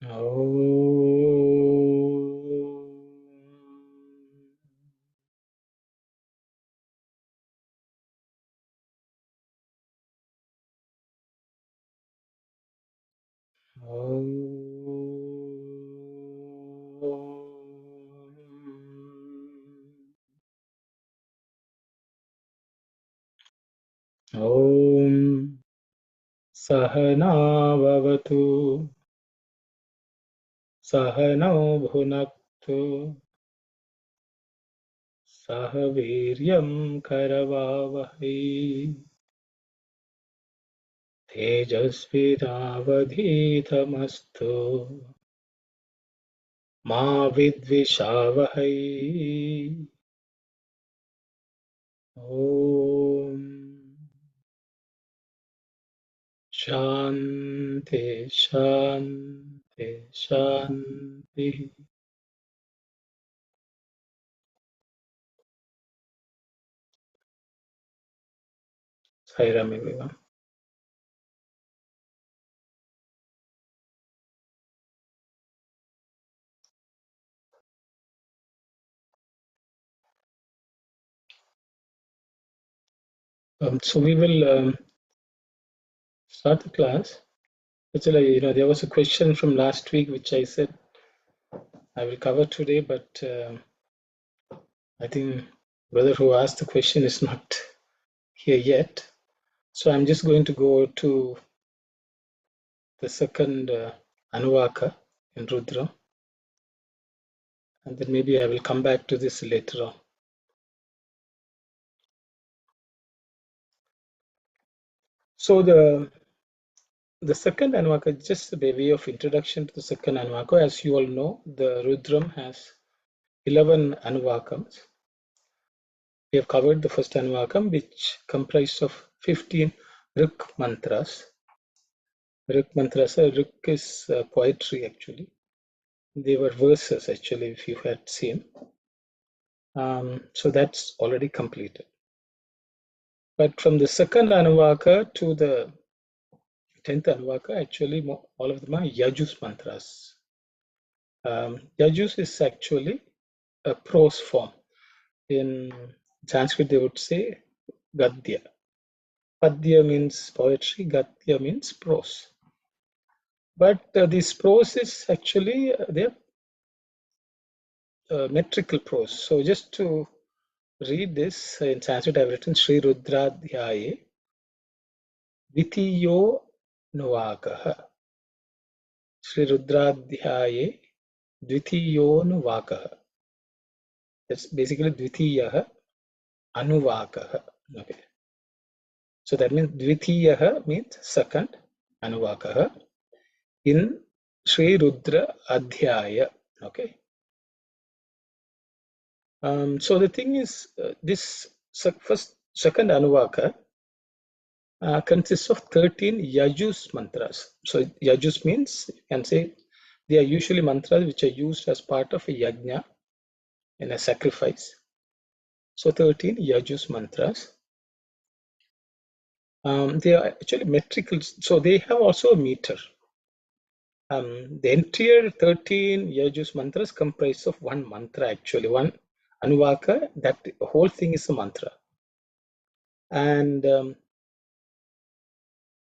Om Sahana Vavatu Sahano Bhunaktu Sahaviryam Karavavahi Tejasvidavadhitamastu Ma Vidvishavahi. Om Shanti Shanti Shanti. Sairam everyone. So we will start the class. Actually, there was a question from last week which I said I will cover today, but I think brother who asked the question is not here yet. So I'm just going to go to the second Anuvaka in Rudram, and then maybe I will come back to this later on. So the second Anuvaka, just by way of introduction to the second Anuvaka, as you all know, the Rudram has 11 Anuvakams. We have covered the first Anuvakam, which comprised of 15 Rik mantras. Rik mantras, Rik is poetry actually. They were verses actually, if you had seen. So that's already completed. But from the second Anuvaka to the 10th Anuvaka, actually all of them are Yajus mantras. Yajus is actually a prose form. In Sanskrit, they would say Gadya. Padya means poetry, Gadya means prose. But this prose is actually they're metrical prose. So just to read this in Sanskrit, I've written Sri Rudradhyaye Dvitiyo Nuvakaha. Sri Rudradhyaye Dvitiyo Nuvakaha. That's basically Dvitiyaha Anuvakaha. Okay. So that means Dvitiyaha means second Anuvakaha in Sri Rudra Adhyaya. Okay. So the thing is, this second Anuvaka consists of 13 Yajus mantras. So Yajus means, you can say, they are usually mantras which are used as part of a yajna, in a sacrifice. So 13 Yajus mantras. They are actually metrical, so they have also a meter. The entire 13 Yajus mantras comprise of one mantra actually, one Anuvaka, that whole thing is a mantra. And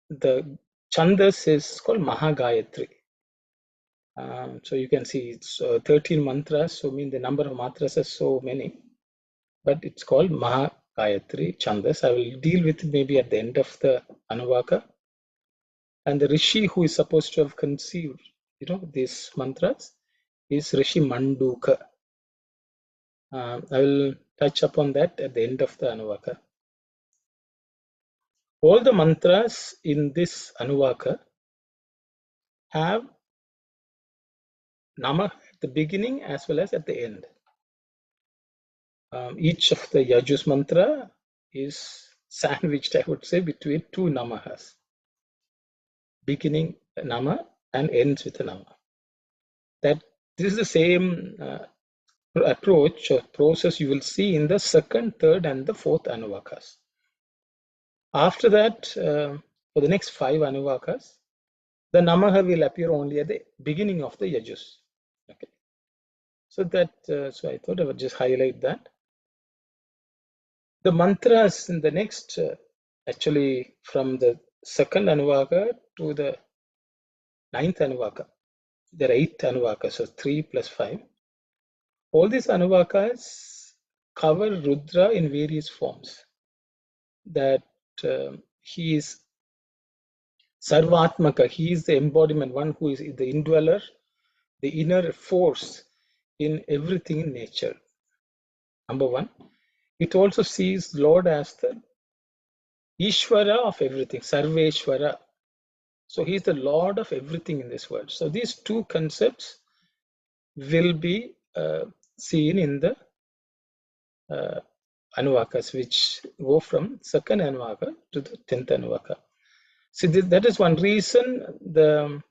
the Chandas is called Mahagayatri. So you can see it's 13 mantras, so mean the number of mantras are so many, but it's called Mahagayatri Chandas. I will deal with it maybe at the end of the Anuvaka. And the Rishi who is supposed to have conceived, these mantras is Rishi Manduka. I will touch upon that at the end of the Anuvaka. All the mantras in this Anuvaka have Namaha at the beginning as well as at the end. Each of the Yajus mantra is sandwiched, I would say, between two Namahas. Beginning Nama and ends with a Nama. This is the same approach or process you will see in the second, third, and the fourth Anuvakas. After that, for the next 5 Anuvakas, The Namaha will appear only at the beginning of the Yajus. Okay. So so I thought I would just highlight that. The mantras in the next, actually from the second Anuvaka to the ninth Anuvaka, there are 8 Anuvakas, so 3 plus 5. All these Anuvakas cover Rudra in various forms. That he is Sarvatmaka, he is the embodiment, one who is the indweller, the inner force in everything in nature. Number one. It also sees Lord as the Ishvara of everything, Sarveshvara. So he is the Lord of everything in this world. So these two concepts will be seen in the Anuvakas, which go from second Anuvaka to the 10th Anuvaka. See, that is one reason the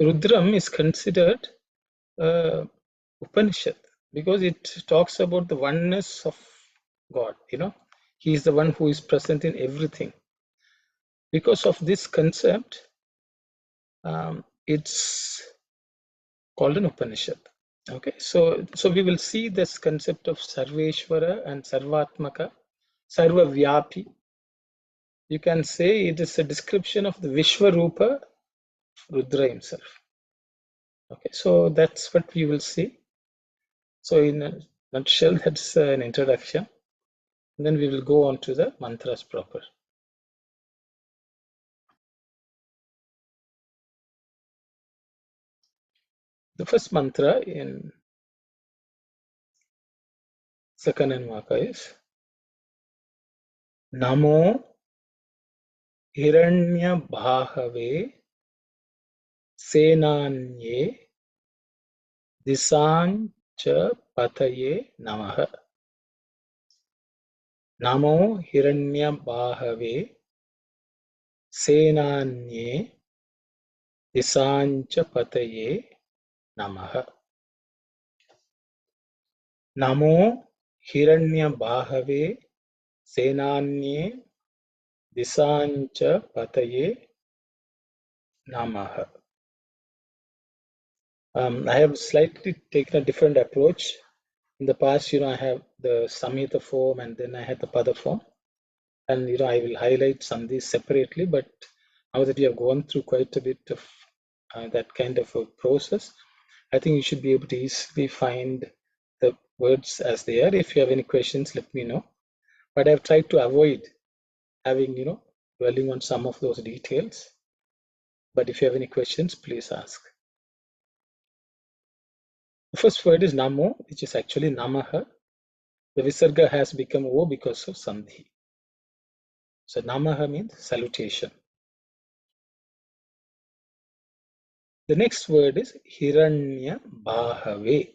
Rudram is considered Upanishad, because it talks about the oneness of God. He is the one who is present in everything. Because of this concept, it's called an Upanishad. Okay, so we will see this concept of Sarveshvara and Sarvatmaka, Sarva Vyapi. You can say it is a description of the Vishwarupa Rudra himself. Okay, so that's what we will see. So in a nutshell, that's an introduction. And then we will go on to the mantras proper. The first mantra in second Anuvaka is Namo Hiranya Bahave Senanye Disancha Pataye Namaha. Namo Hiranya Bahave Senanye Disancha Pataye Namaha. Namo Hiranya Bahave Senanye Disancha Pataye Namaha. I have slightly taken a different approach. In the past, I have the Samhita form and then I had the Pada form. And, I will highlight some of these separately, but now that we have gone through quite a bit of that kind of a process, I think you should be able to easily find the words as they are. If you have any questions, let me know. But I've tried to avoid having, dwelling on some of those details. But if you have any questions, please ask. The first word is Namo, which is actually Namaha. The Visarga has become O because of Sandhi. So Namaha means salutation. The next word is Hiranya Bahave.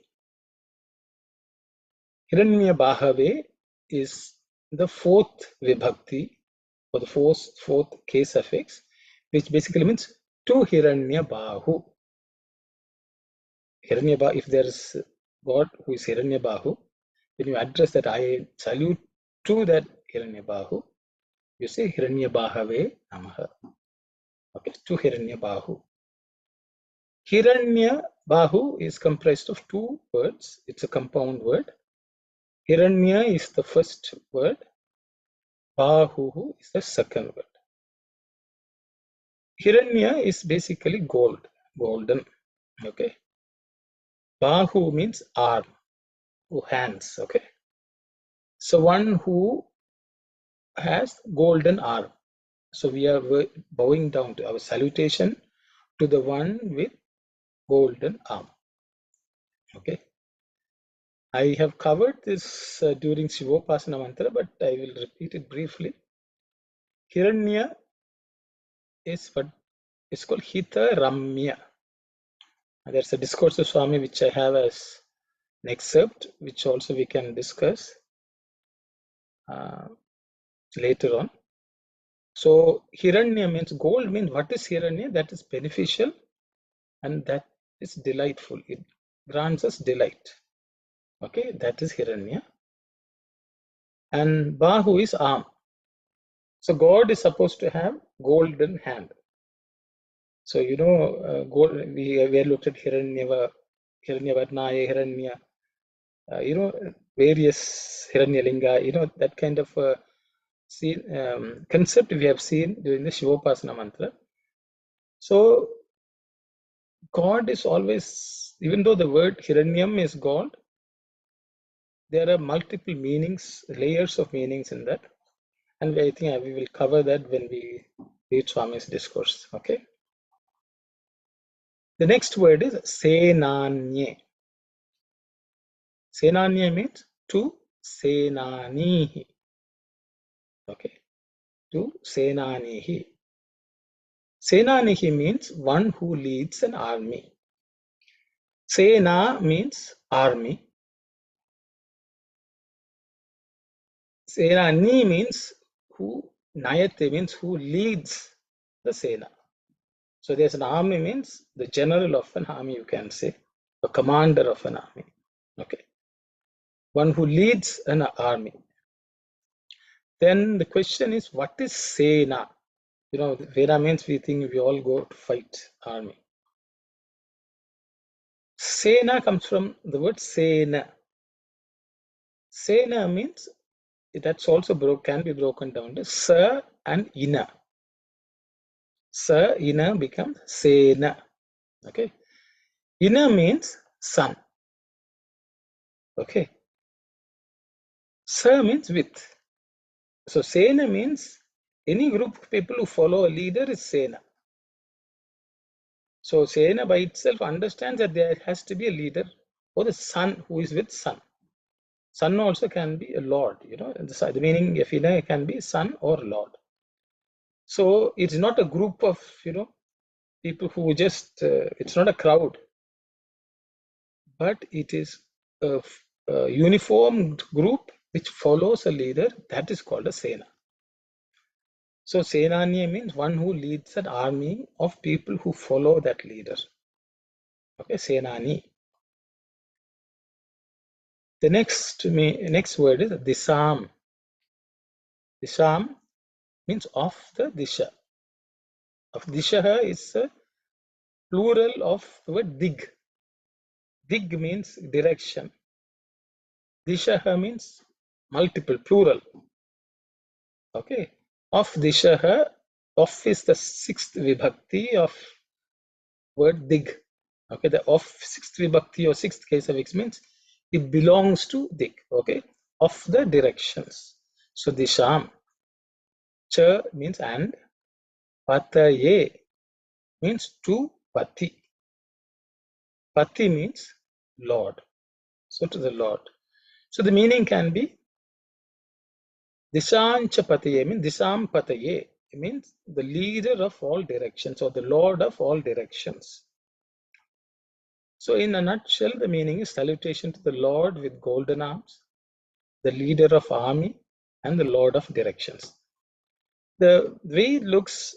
Hiranya Bahave is the fourth vibhakti or the fourth case suffix, which basically means to Hiranya Bahu. If there is God who is Hiranya Bahu, when you address that I salute to that Hiranya Bahu, you say Hiranya Bahave Namaha. Okay, to Hiranya Bahu. Hiranya Bahu is comprised of two words. It's a compound word. Hiranya is the first word. Bahu is the second word. Hiranya is basically golden. Okay. Bahu means arm, hands. Okay. So one who has golden arm. So we are bowing down to our salutation to the one with golden arm. Okay. I have covered this during Shivopasana mantra, but I will repeat it briefly. Hiranya is what is called Hita Ramya. There's a discourse of Swami which I have as an excerpt, which also we can discuss later on. So Hiranya means gold, means what is Hiranya? That is beneficial and that is delightful. It grants us delight. Okay, that is Hiranya. And Bahu is arm. So God is supposed to have golden hand. So gold, we looked at Hiranya, Hiranyavarnaya, Hiranya, various Hiranyalinga, that kind of concept we have seen during the Shivopasana mantra. So God is always, even though the word Hiranyam is God, there are multiple meanings, layers of meanings in that. And I think we will cover that when we read Swami's discourse. Okay. The next word is Senanye. Senanye means to Senanihi. Okay. To Senanihi. Senanihi means one who leads an army. Sena means army. Senani means who, Nayate means who leads the Sena. So there's an army means the general of an army, you can say, a commander of an army. Okay. One who leads an army. Then the question is, what is Sena? Veda means we think we all go to fight army. Sena comes from the word Sena. Sena means that's also can be broken down to Sa and Ina. Sa, Ina becomes Sena. Okay. Ina means sun. Okay. Sa means with. So Sena means any group of people who follow a leader is Sena. So Sena by itself understands that there has to be a leader or the sun who is with sun. Sun also can be a lord, the meaning of Ina can be sun or lord. So it's not a group of, people who just, it's not a crowd, but it is a uniformed group which follows a leader, that is called a Sena. So Senani means one who leads an army of people who follow that leader. Okay, Senani. The next word is Disam. Disam means of the Disha. Of Disha is a plural of the word Dig. Dig means direction. Disha means multiple, plural. Okay. Of Disha, of is the sixth vibhakti of word Dig. Okay, the of sixth vibhakti or sixth case of X means it belongs to Dig. Okay, of the directions. So Disham. Cha means and. Pataye means to Pati. Pati means Lord. So to the Lord. So the meaning can be Dishancha Pataye means Disham Pataye. It means the leader of all directions or the Lord of all directions. So in a nutshell, the meaning is salutation to the Lord with golden arms, the leader of army, and the Lord of directions. The way it looks,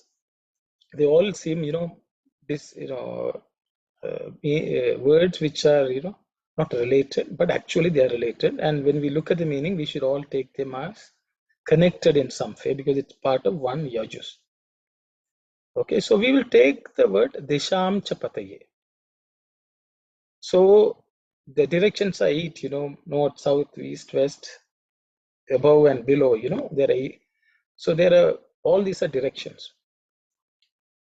they all seem, this, words which are, not related, but actually they are related. And when we look at the meaning, we should all take them as connected in some way because it's part of one yajus. Okay, so we will take the word Disham Chapataye. So the directions are 8, north, south, east, west, above and below, so there are, all these are directions.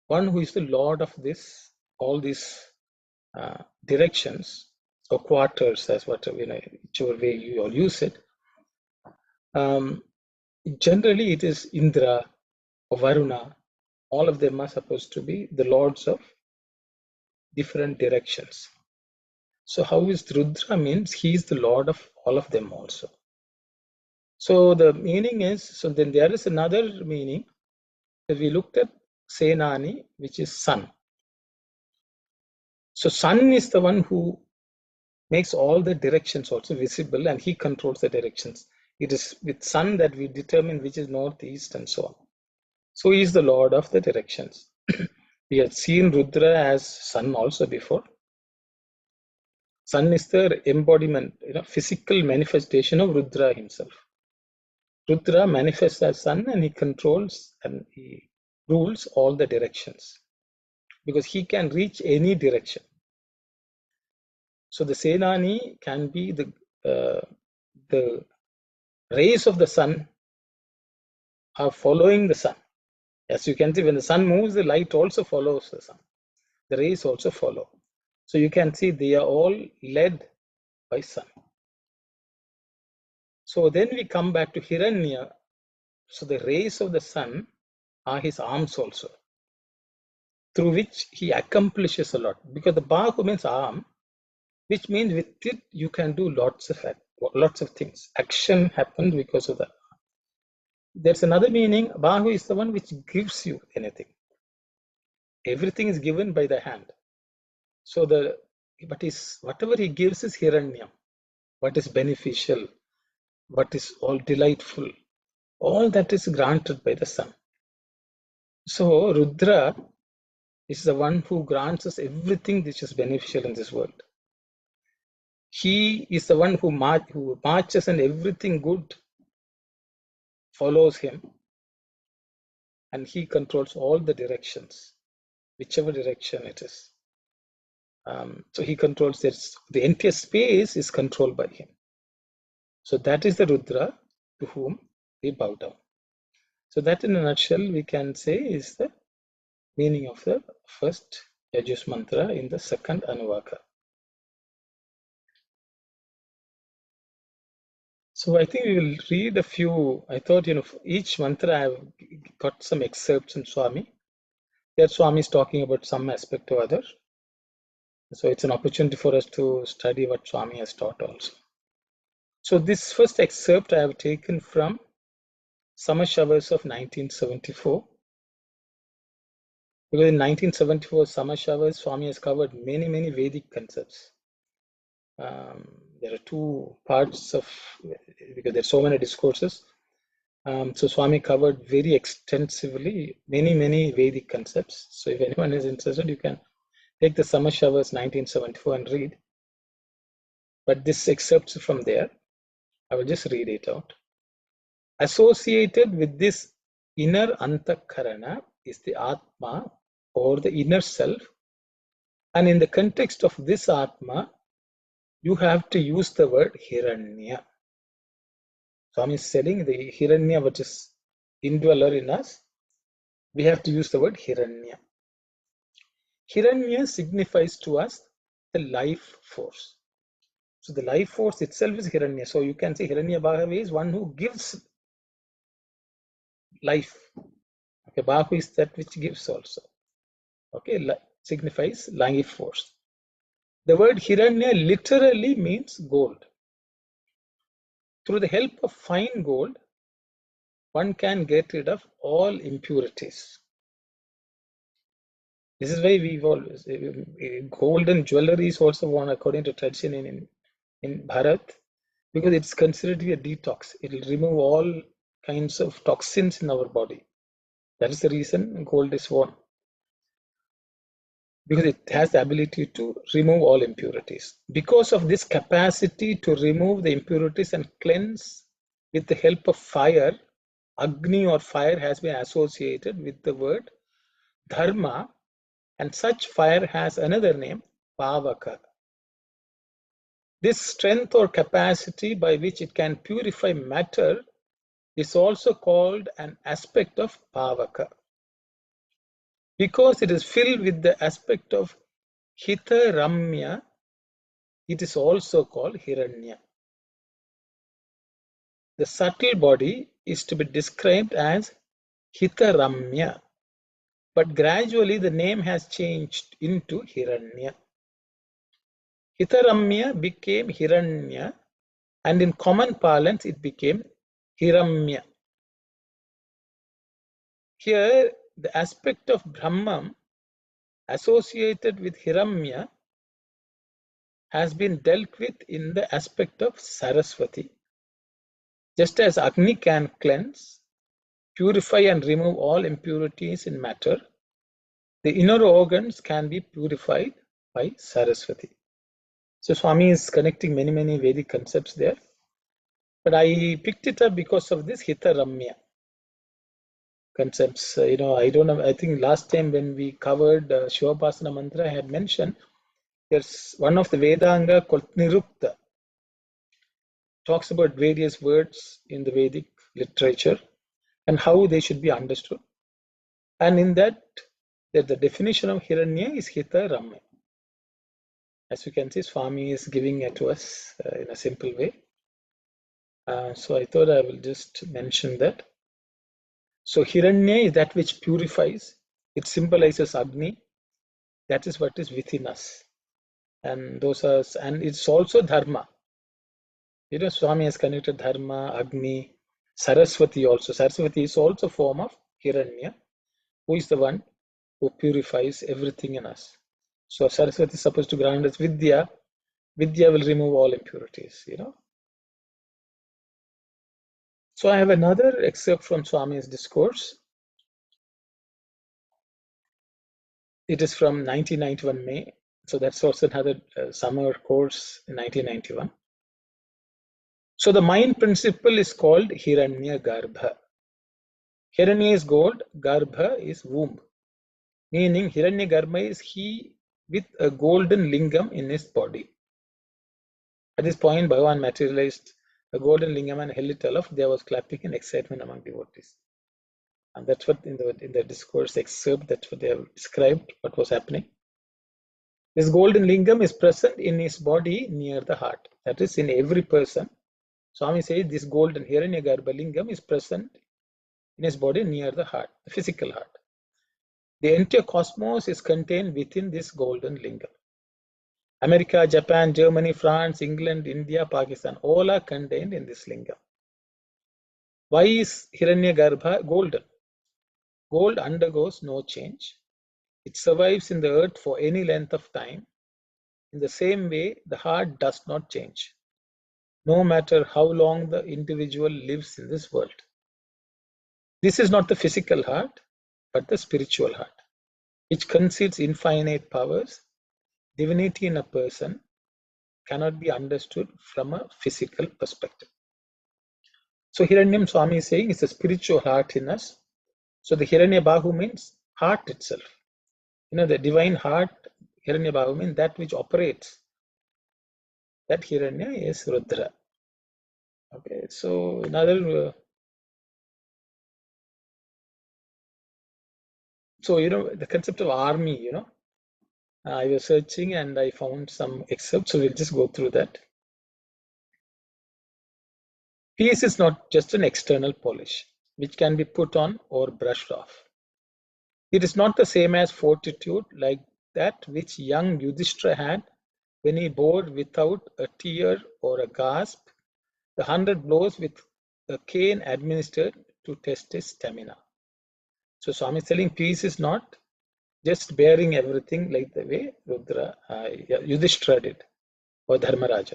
One who is the Lord of this, all these directions or quarters, as what, whichever way you all use it. Generally it is Indra or Varuna. All of them are supposed to be the lords of different directions. So how is Rudra means he is the lord of all of them also. So the meaning is, so then there is another meaning that we looked at Senani, which is sun. So sun is the one who makes all the directions also visible and he controls the directions. It is with sun that we determine which is north, east, and so on. So he is the lord of the directions. We had seen Rudra as sun also before. Sun is the embodiment, physical manifestation of Rudra himself. Rudra manifests as sun and he controls and he rules all the directions because he can reach any direction. So the Senani can be the rays of the sun are following the sun. As you can see, when the sun moves, the light also follows the sun. The rays also follow. So you can see they are all led by sun. So then we come back to Hiranya. So the rays of the sun are his arms also, through which he accomplishes a lot. Because the Bahu means arm, which means with it you can do lots of things. Action happens because of that. There's another meaning. Bahu is the one which gives you anything. Everything is given by the hand. So whatever he gives is Hiranyam. What is beneficial, what is all delightful, all that is granted by the sun. So Rudra is the one who grants us everything which is beneficial in this world. He is the one who marches and everything good follows him, and he controls all the directions, whichever direction it is. So he controls this. The entire space is controlled by him. So that is the Rudra to whom we bow down. So that in a nutshell we can say is the meaning of the first Yajus mantra in the second Anuvaka. So I think we will read a few. I thought, each mantra I have got some excerpts in Swami. Here Swami is talking about some aspect or other. So it's an opportunity for us to study what Swami has taught also. So this first excerpt I have taken from Summer Showers of 1974. Because in 1974 Summer Showers, Swami has covered many, many Vedic concepts. There are two parts of, because there are so many discourses. So Swami covered very extensively many, many Vedic concepts. So if anyone is interested, you can take the Summer Showers 1974 and read. But this excerpts from there. I will just read it out. Associated with this inner antakarana is the Atma, or the inner self. And in the context of this Atma, you have to use the word Hiranya. Swami is saying the Hiranya, which is indweller in us, we have to use the word Hiranya. Hiranya signifies to us the life force. So the life force itself is Hiranya. So you can say Hiranya Bahavi is one who gives life. Okay, Bahu is that which gives also. Okay, signifies life force. The word Hiranya literally means gold. Through the help of fine gold, one can get rid of all impurities. This is why we've always, gold and jewelry is also one according to tradition in Bharat, because it's considered to be a detox. It will remove all kinds of toxins in our body. That is the reason gold is worn, because it has the ability to remove all impurities. Because of this capacity to remove the impurities and cleanse with the help of fire, Agni or fire has been associated with the word Dharma, and such fire has another name, Pavaka. This strength or capacity by which it can purify matter is also called an aspect of Pavaka. Because it is filled with the aspect of Hita Ramya, it is also called Hiranya. The subtle body is to be described as Hita Ramya, but gradually the name has changed into Hiranya. Hitaramya became Hiranya, and in common parlance it became Hiramya. Here, the aspect of Brahman associated with Hiramya has been dealt with in the aspect of Saraswati. Just as Agni can cleanse, purify and remove all impurities in matter, the inner organs can be purified by Saraswati. So Swami is connecting many, many Vedic concepts there. But I picked it up because of this Hita Ramya concepts. I don't know. I think last time when we covered Shivapasana mantra, I had mentioned there's one of the Vedanga called Nirukta, talks about various words in the Vedic literature and how they should be understood. And in that, the definition of Hiranya is Hita Ramya. As you can see, Swami is giving it to us in a simple way. So I thought I will just mention that. So Hiranya is that which purifies. It symbolizes Agni. That is what is within us. And it's also Dharma. Swami has connected Dharma, Agni, Saraswati also. Saraswati is also a form of Hiranya, who is the one who purifies everything in us. So Saraswati is supposed to grant us Vidya. Vidya will remove all impurities, So I have another excerpt from Swami's discourse. It is from 1991 May. So that's also another summer course in 1991. So the mind principle is called Hiranya Garbha. Hiranya is gold, Garbha is womb. Meaning Hiranya Garbha is he with a golden lingam in his body. At this point, Bhagavan materialized a golden lingam and held it aloft. There was clapping and excitement among devotees. And that's what in the discourse excerpt, that's what they have described what was happening. This golden lingam is present in his body near the heart. That is in every person. Swami says this golden Hiranyagarbha lingam is present in his body near the heart, the physical heart. The entire cosmos is contained within this golden lingam. America, Japan, Germany, France, England, India, Pakistan, all are contained in this lingam. Why is Hiranyagarbha golden? Gold undergoes no change. It survives in the earth for any length of time. In the same way, the heart does not change, no matter how long the individual lives in this world. This is not the physical heart, but the spiritual heart, which conceals infinite powers. Divinity in a person cannot be understood from a physical perspective. So Hiranyam Swami is saying it's a spiritual heart in us. So the Hiranyabahu means heart itself. The divine heart, Hiranyabahu means that which operates. That Hiranya is Rudra. Okay, so another, the concept of army, I was searching and I found some excerpts, so we'll just go through that. Peace is not just an external polish, which can be put on or brushed off. It is not the same as fortitude like that which young Yudhishthira had when he bore without a tear or a gasp the 100 blows with a cane administered to test his stamina. So Swami is telling peace is not just bearing everything like the way Yudhishthira did, or Dharmaraja.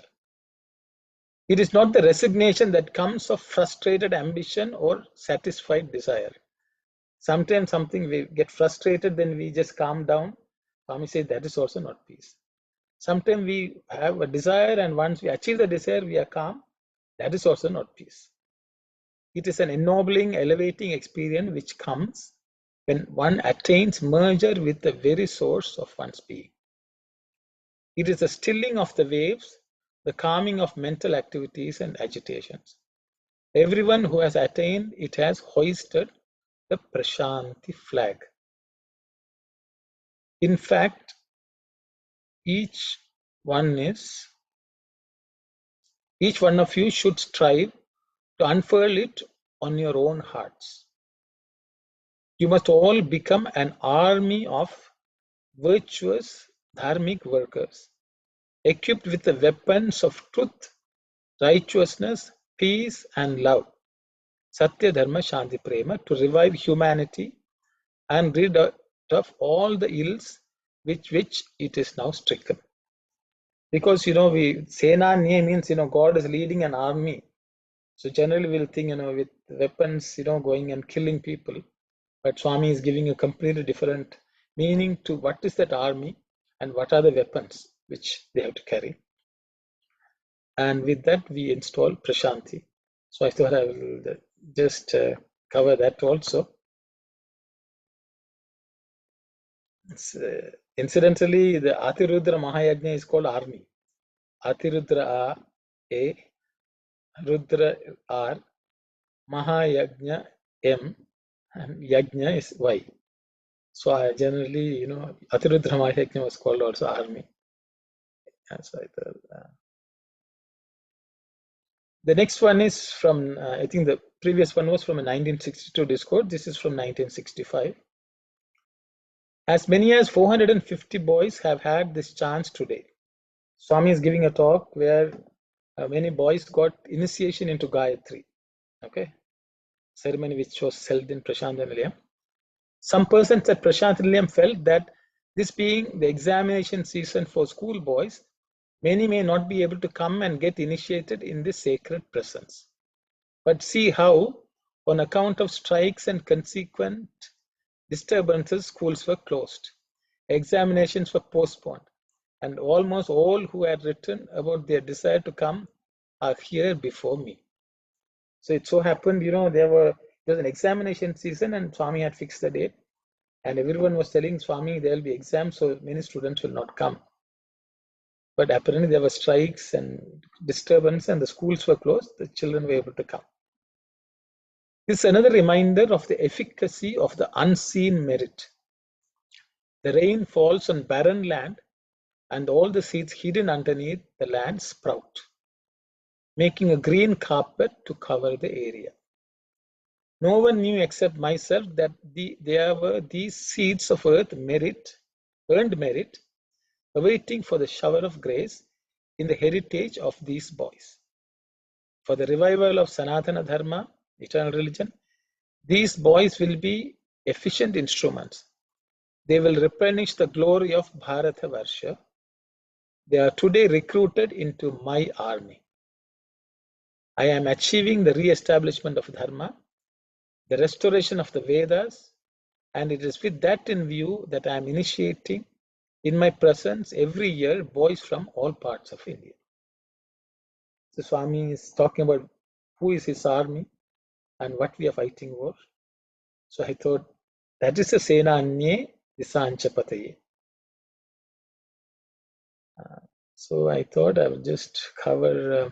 It is not the resignation that comes of frustrated ambition or satisfied desire. Sometimes we get frustrated, then we just calm down. Swami says that is also not peace. Sometimes we have a desire, and once we achieve the desire, we are calm. That is also not peace. It is an ennobling, elevating experience which comes when one attains merger with the very source of one's being. It is the stilling of the waves, the calming of mental activities and agitations. Everyone who has attained it has hoisted the Prashanti flag. In fact, each one of you should strive to unfurl it on your own hearts. You must all become an army of virtuous dharmic workers, equipped with the weapons of truth, righteousness, peace, and love, Satya, Dharma, Shanti, Prema, to revive humanity and rid of all the ills with which it is now stricken. Because Sena means God is leading an army. So generally we'll think with weapons going and killing people. But Swami is giving a completely different meaning to what is that army and what are the weapons which they have to carry. And with that we install Prashanti. So I thought I will just cover that also. Incidentally, the Atirudra Mahayajna is called army. Atirudra A, Rudra R, Mahayajna M, and Yajna is Y. So I generally, Atirudra Mahayajna was called also army. So I thought, the next one is from, I think the previous one was from a 1962 Discord. This is from 1965. As many as 450 boys have had this chance today. Swami is giving a talk where many boys got initiation into Gayatri. Okay, ceremony which was held in Prashantanilayam. Some persons at Prashantanilayam felt that this being the examination season for school boys, many may not be able to come and get initiated in this sacred presence. But see how, on account of strikes and consequent disturbances, schools were closed, examinations were postponed, and almost all who had written about their desire to come are here before me. So it so happened, there was an examination season and Swami had fixed the date, and everyone was telling Swami there will be exams, so many students will not come. But apparently there were strikes and disturbance and the schools were closed, the children were able to come. This is another reminder of the efficacy of the unseen merit. The rain falls on barren land and all the seeds hidden underneath the land sprout, making a green carpet to cover the area. No one knew except myself that there were these seeds of earth earned merit, awaiting for the shower of grace in the heritage of these boys. For the revival of Sanatana Dharma, eternal religion, these boys will be efficient instruments. They will replenish the glory of Bharata Varsha. They are today recruited into my army. I am achieving the re-establishment of Dharma, the restoration of the Vedas, and it is with that in view that I am initiating in my presence every year boys from all parts of India. So Swami is talking about who is his army and what we are fighting for. So I thought that is the Sena Anye Disancha Pataye. So I thought I will just cover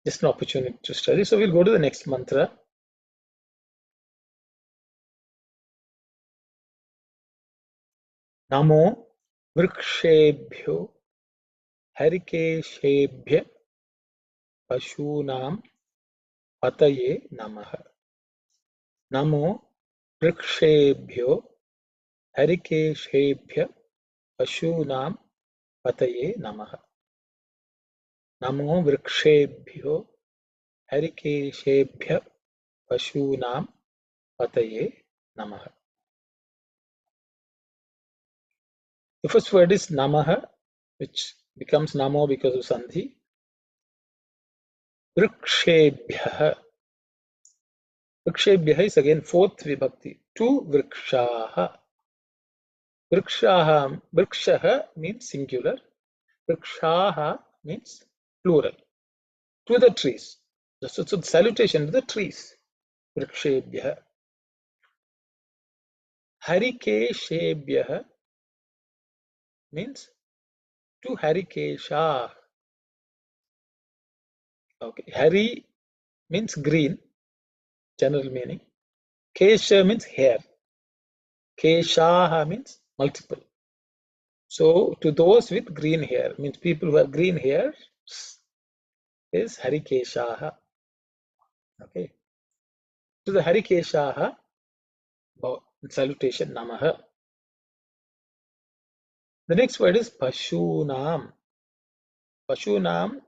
just an opportunity to study. So we'll go to the next mantra. Namo Vrikshebhyo Harikeshebhya Pashunam Pataye Namaha. Namo Vrikshebhyo Harikeshebhya Pashunam Pataye Namaha. Namo Vrikshebhyo Harikeshebhya Pashunam Pataye Namaha. The first word is Namaha, which becomes Namo because of Sandhi. Vrikshebhya. Vrikshebhya is again fourth vibhakti. To Vrikshaha. Vrikshaha means singular. Vrikshaha means plural. To the trees. So salutation to the trees. Vrikshebhya. Harikeshebhya means to Harikesha. Okay. Hari means green, general meaning. Kesha means hair. Keshaha means multiple. So to those with green hair, means people who have green hair is Harikeshaha. Okay. To the Harikeshaha, salutation Namaha. The next word is Pashunam. Pashunam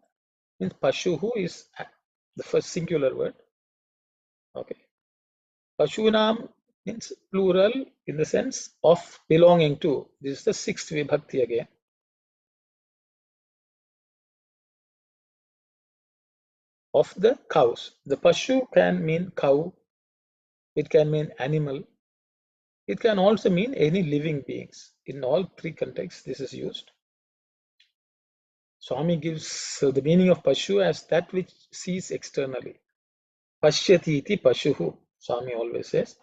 means Pashuhu is the first singular word. Okay. Pashunam means plural in the sense of belonging to. This is the sixth vibhakti again. Of the cows. The Pashu can mean cow. It can mean animal. It can also mean any living beings. In all three contexts, this is used. Swami gives the meaning of Pashu as that which sees externally. Pashyati iti Pashuhu, Swami always says.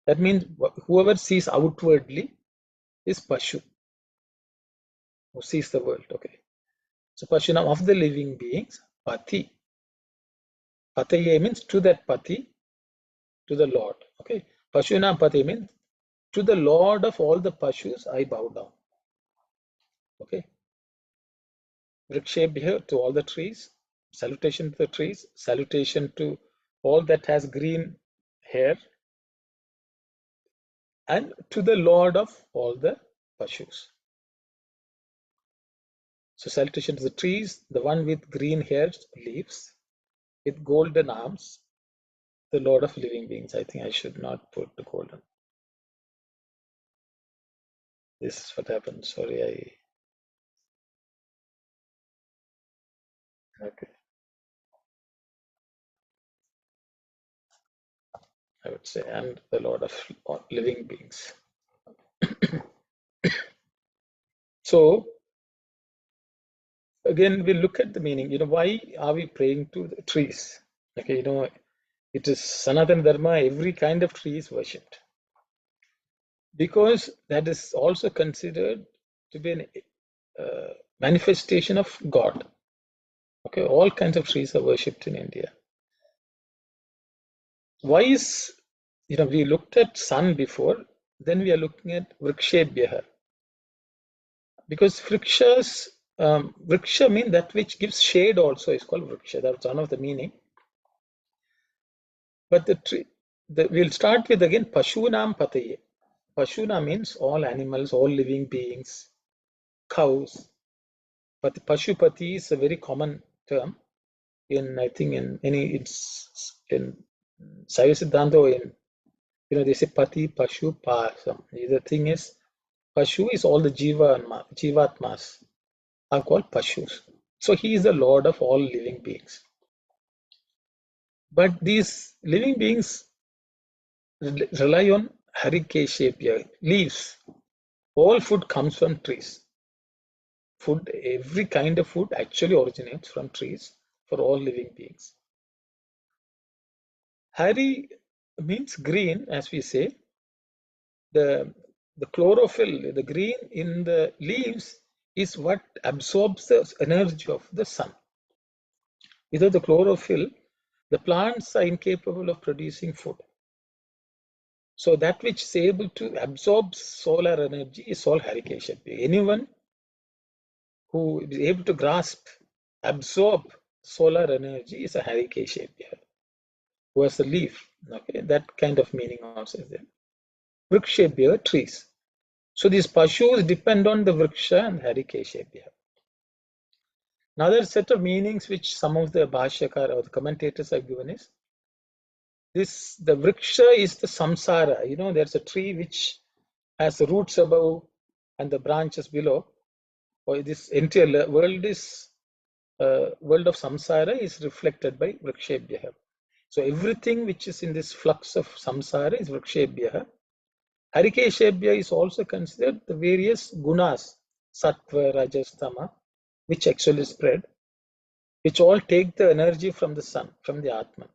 That means whoever sees outwardly is Pashu, who sees the world. Okay. So Pashinam of the living beings, Pati. Pataye means to that Pati, to the Lord. Okay. Pashunam Pati means to the Lord of all the Pashus I bow down. Okay. Vrikshebhya to all the trees. Salutation to the trees. Salutation to all that has green hair. And to the Lord of all the Pashus. So salutation to the trees, the one with green hairs, leaves, with golden arms, the Lord of living beings. I think I should not put the golden. This is what happened. Sorry, okay. I would say, and the Lord of living beings. So again, we look at the meaning. Why are we praying to the trees? Okay, it is Sanatana Dharma. Every kind of tree is worshipped because that is also considered to be a manifestation of God. Okay, all kinds of trees are worshipped in India. Why is, we looked at sun before, then we are looking at Vrikshebhya. Because Vriksha means that which gives shade also is called Vriksha. That's one of the meaning. But the tree, we'll start with again Pashunam Pataye. Pashuna means all animals, all living beings, cows. But Pashupati is a very common term I think in in Saiva Siddhanta or they say Pati, Pashu, Pasam. The thing is, Pashu is all the Jivatmas are called Pashus. So he is the Lord of all living beings. But these living beings rely on Harikeshepya, leaves. All food comes from trees. Food, every kind of food actually originates from trees for all living beings. Hari means green, as we say. The chlorophyll, the green in the leaves, is what absorbs the energy of the sun. Without the chlorophyll, the plants are incapable of producing food. So that which is able to absorb solar energy is all Harikeshapya. Anyone who is able to grasp, absorb solar energy is a Harikeshapya, who has a leaf. Okay, that kind of meaning also is there. Vrikshebhya, trees. So these Pashus depend on the Vriksha and Harikeshapya. Another set of meanings which some of the Bhashyakar or the commentators have given is the Vriksha is the samsara. There's a tree which has the roots above and the branches below. Or this entire world world of samsara is reflected by Vrikshebhya. So everything which is in this flux of samsara is Vrikshebhya. Harikeshebhya is also considered the various gunas, sattva, rajas, tama, which actually spread, which all take the energy from the sun, from the Atman.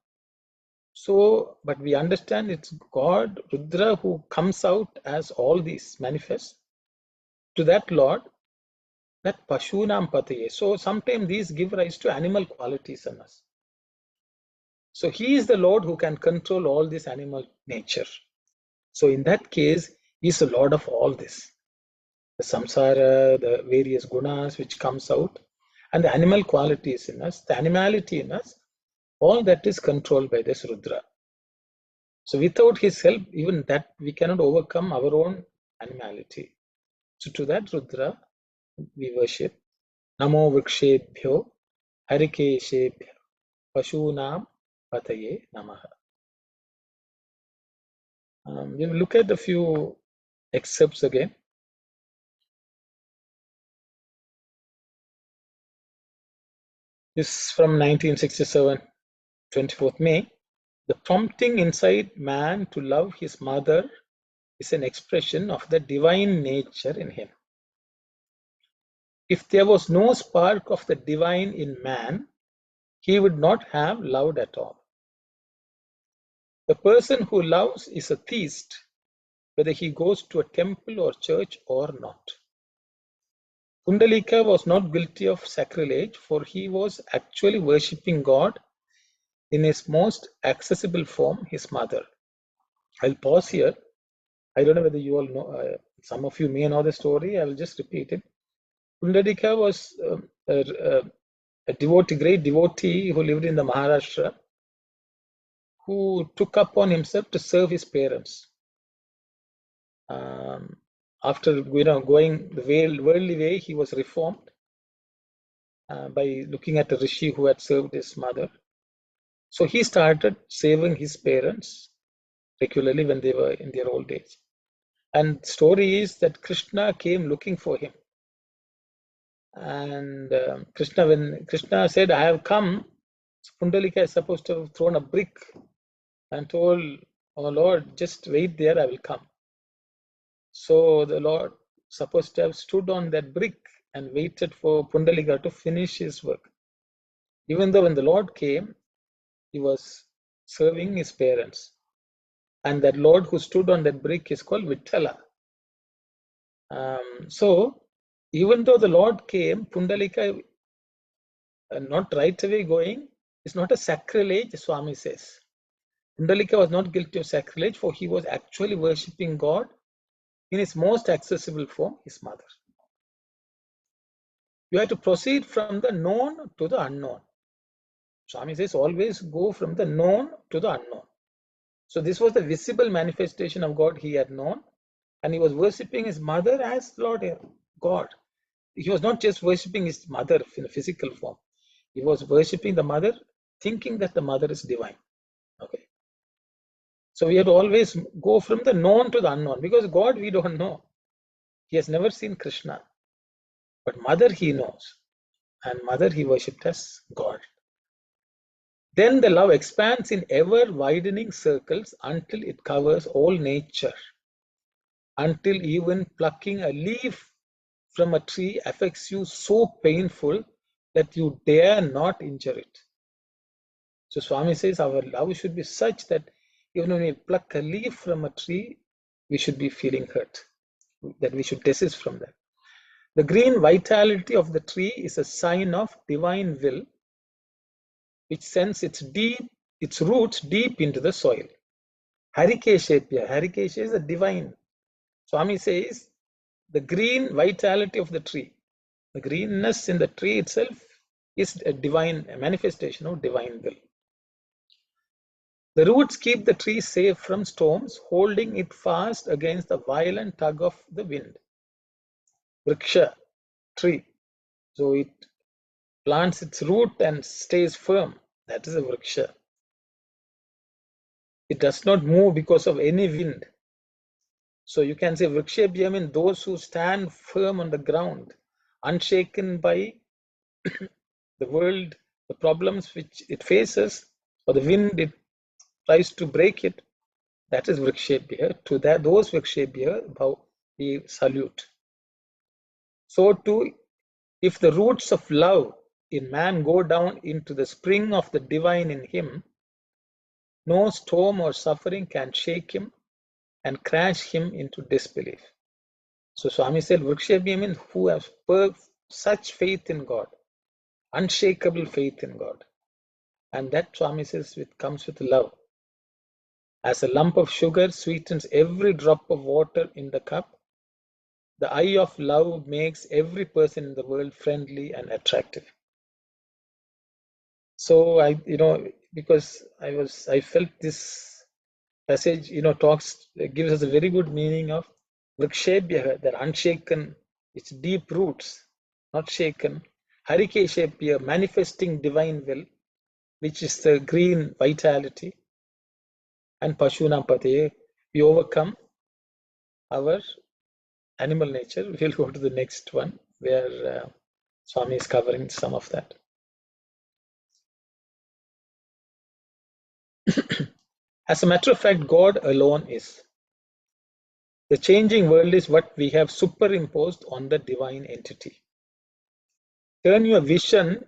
So, but we understand it's God, Rudra, who comes out as all these manifest to that Lord, that Pashunam Pataye. So sometimes these give rise to animal qualities in us. So he is the Lord who can control all this animal nature. So in that case, he is the Lord of all this. The samsara, the various gunas which comes out, and the animal qualities in us, the animality in us, all that is controlled by this Rudra. So without his help, even that we cannot overcome our own animality. So to that Rudra, we worship. Namo Vrikshebhyo Harikeshebhyo Pashunam Pataye Namaha. We will look at a few excerpts again. This is from 1967, 24th May. The prompting inside man to love his mother is an expression of the divine nature in him. If there was no spark of the divine in man, he would not have loved at all. The person who loves is a theist, whether he goes to a temple or church or not. Kundalika was not guilty of sacrilege, for he was actually worshipping God in his most accessible form, his mother. I'll pause here. I don't know whether you all know, some of you may know the story. I will just repeat it. Kundalika was a devotee, great devotee who lived in the Maharashtra, who took upon himself to serve his parents. After going the worldly way, he was reformed by looking at a rishi who had served his mother. So he started saving his parents regularly when they were in their old age. And story is that Krishna came looking for him. And when Krishna said, I have come, Kundalika is supposed to have thrown a brick and told, oh Lord, just wait there, I will come. So the Lord supposed to have stood on that brick and waited for Kundalika to finish his work. Even though when the Lord came, he was serving his parents. And that Lord who stood on that brick is called Vittala. So even though the Lord came, Kundalika not right away going is not a sacrilege, Swami says. Kundalika was not guilty of sacrilege, for he was actually worshipping God in his most accessible form, his mother. You have to proceed from the known to the unknown. Swami says always go from the known to the unknown. So this was the visible manifestation of God he had known, and he was worshipping his mother as Lord God. He was not just worshipping his mother in a physical form. He was worshipping the mother, thinking that the mother is divine. Okay. So we have to always go from the known to the unknown, because God we don't know. He has never seen Krishna. But mother he knows. And mother he worshipped as God. Then the love expands in ever widening circles until it covers all nature. Until even plucking a leaf from a tree affects you so painful that you dare not injure it. So Swami says our love should be such that even when we pluck a leaf from a tree, we should be feeling hurt, that we should desist from that. The green vitality of the tree is a sign of divine will, which sends its roots deep into the soil. Harikeshapya is a divine. Swami says the green vitality of the tree, the greenness in the tree itself is a manifestation of divine will. The roots keep the tree safe from storms, holding it fast against the violent tug of the wind. Vriksha, tree. So it plants its root and stays firm. That is a vriksha. It does not move because of any wind. So you can say vrikshabhya means those who stand firm on the ground, unshaken by the world, the problems which it faces, or the wind it tries to break it. That is vrikshabhya. To that, those vrikshabhya we salute. So too, if the roots of love in man go down into the spring of the divine in him, no storm or suffering can shake him and crash him into disbelief. So Swami said, Vrikshabhya means who has such faith in God, unshakable faith in God. And that Swami says comes with love. As a lump of sugar sweetens every drop of water in the cup, the eye of love makes every person in the world friendly and attractive. So because I felt this passage, gives us a very good meaning of Vrikshabhya, that unshaken, its deep roots, not shaken. Harikeshapya, manifesting divine will, which is the green vitality. And Pashunam Pate, we overcome our animal nature. We'll go to the next one where Swami is covering some of that. As a matter of fact, God alone is. The changing world is what we have superimposed on the divine entity. Turn your vision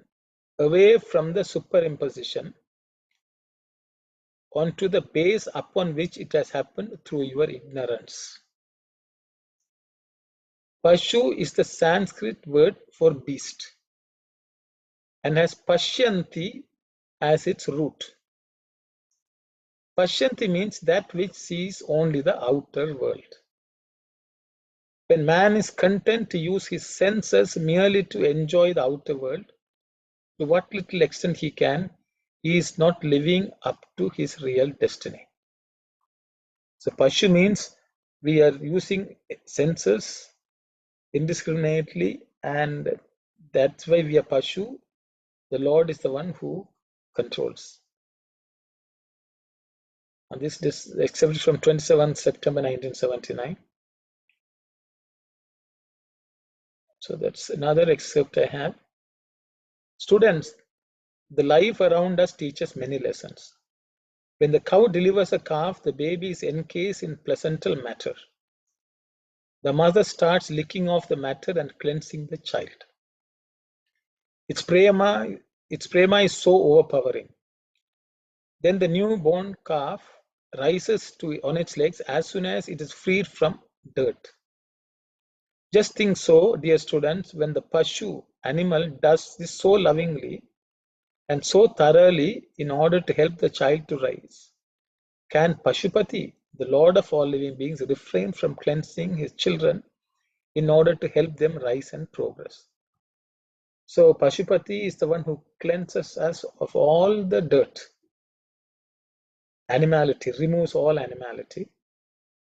away from the superimposition onto the base upon which it has happened through your ignorance. Pashu is the Sanskrit word for beast and has Pashyanti as its root. Pashyanti means that which sees only the outer world. When man is content to use his senses merely to enjoy the outer world, to what little extent he can, he is not living up to his real destiny. So Pashu means we are using senses indiscriminately, and that's why we are Pashu. The Lord is the one who controls. And this excerpt from 27 September 1979. So that's another excerpt I have. Students, the life around us teaches many lessons. When the cow delivers a calf, the baby is encased in placental matter. The mother starts licking off the matter and cleansing the child. Its prema is so overpowering. Then the newborn calf rises on its legs as soon as it is freed from dirt. Just think so, dear students, when the Pashu animal does this so lovingly and so thoroughly in order to help the child to rise, can Pashupati, the Lord of all living beings, refrain from cleansing his children in order to help them rise and progress? So Pashupati is the one who cleanses us of all the dirt. Animality, removes all animality,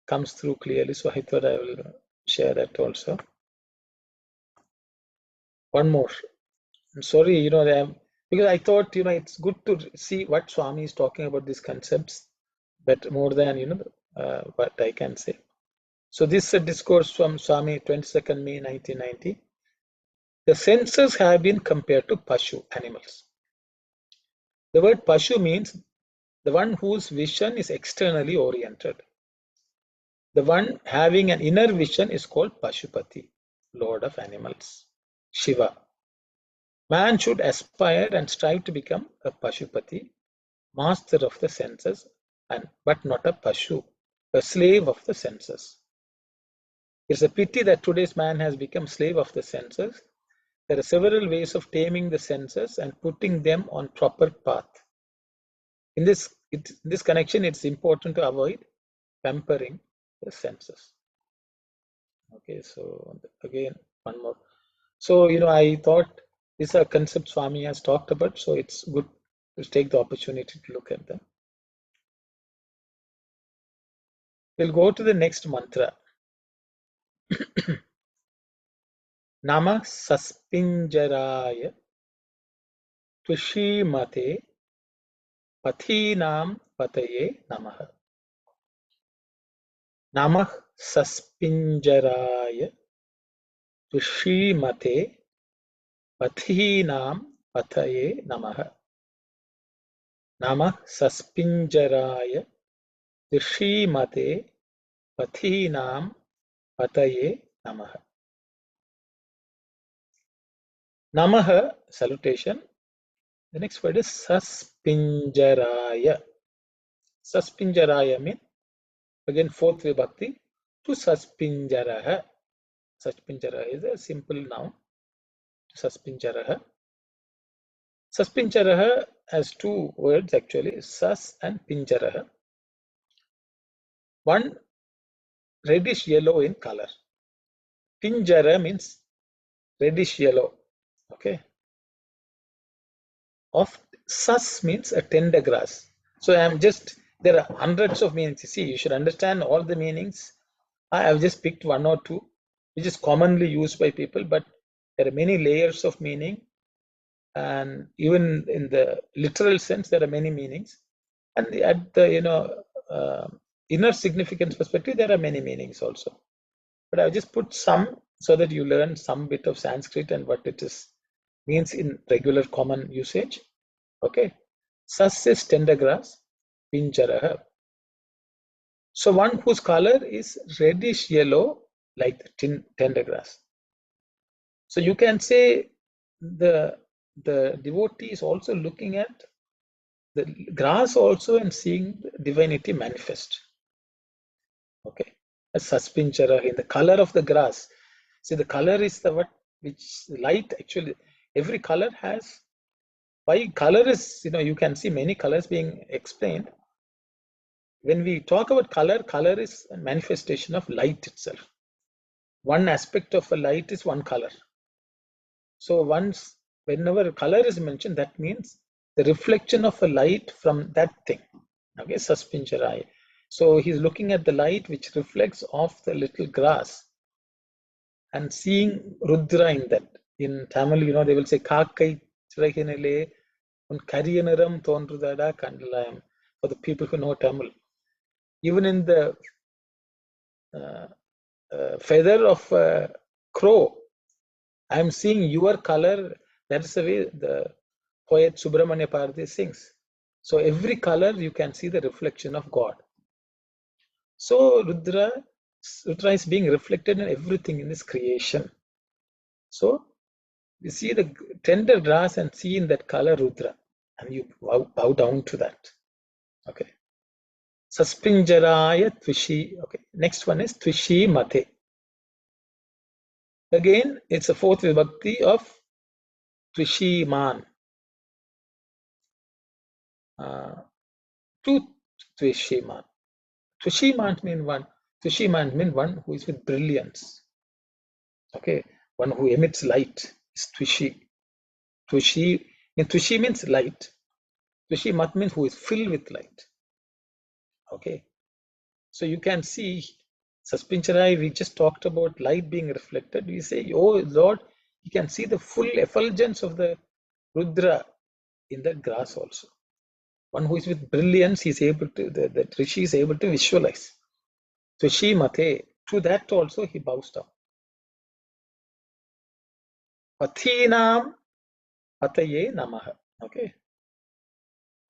comes through clearly. So I thought I will share that also. One more. I'm sorry, because I thought, it's good to see what Swami is talking about these concepts, but more than, what I can say. So this is a discourse from Swami, 22nd May 1990. The senses have been compared to Pashu, animals. The word Pashu means the one whose vision is externally oriented. The one having an inner vision is called Pashupati, Lord of animals, Shiva. Man should aspire and strive to become a Pashupati, master of the senses, but not a Pashu, a slave of the senses. It's a pity that today's man has become slave of the senses. There are several ways of taming the senses and putting them on proper path. In this connection, it's important to avoid pampering the senses. Okay, so again, one more. So, I thought these are concepts Swami has talked about, so it's good to take the opportunity to look at them. We'll go to the next mantra. Nama Saspinjaraya Tushimate Pathinam Pataye Namaha. Namah Saspinjaraya Tushimate Pathinam Pataye Namaha. Namah Saspinjaraya Tushimate Pathinam Pataye Namaha. Namaha, salutation. The next word is Saspinjaraya. Saspinjaraya means, again, fourth vibhakti, to Saspinjaraha. Saspinjaraha is a simple noun. Saspinjaraha. Saspinjaraha has two words actually, Sas and Pinjaraha. One reddish yellow in color. Pinjara means reddish yellow. Okay. Of Sas means a tender grass. So there are hundreds of meanings. You see, you should understand all the meanings. I have just picked one or two, which is commonly used by people, but there are many layers of meaning. And even in the literal sense, there are many meanings. And at the, inner significance perspective, there are many meanings also. But I've just put some so that you learn some bit of Sanskrit and what it means in regular common usage. Okay. Sas is tender grass, pinjaraha. So one whose color is reddish yellow like the tender grass. So you can say the devotee is also looking at the grass also and seeing divinity manifest. Okay, a suspinchara in the color of the grass. See, the color is the what which light actually. Every color has. Why color is, you can see many colors being explained. When we talk about color, color is a manifestation of light itself. One aspect of a light is one color. So whenever color is mentioned, that means the reflection of a light from that thing. Okay, suspinchara. So he's looking at the light which reflects off the little grass and seeing Rudra in that. In Tamil, they will say Kakai Chirahinale un Kariyanaram Thondrudada Kandalayam, for the people who know Tamil. Even in the feather of a crow, I am seeing your color. That's the way the poet Subramanya Bharati sings. So every color you can see the reflection of God. So Rudra is being reflected in everything in this creation. So you see the tender grass and see in that color Rudra, and you bow down to that. Okay. Saspinjaraya Tvishi. Okay. Next one is Tvishi Mate. Again, it's a fourth vibhakti of Tvishi Man. Two Tvishi Man. Tvishi Man means one. Tvishi Man means one who is with brilliance. Okay. One who emits light is Tvishi. Tvishi means light. Tvishi Mat means who is filled with light. Okay. So you can see Saspincharai, we just talked about light being reflected. We say, oh Lord, you can see the full effulgence of the Rudra in that grass also. One who is with brilliance, he's able to, the Rishi is able to visualize. Tvishi Mate, to that also he bows down. Pathinam Pataye Namaha. Okay.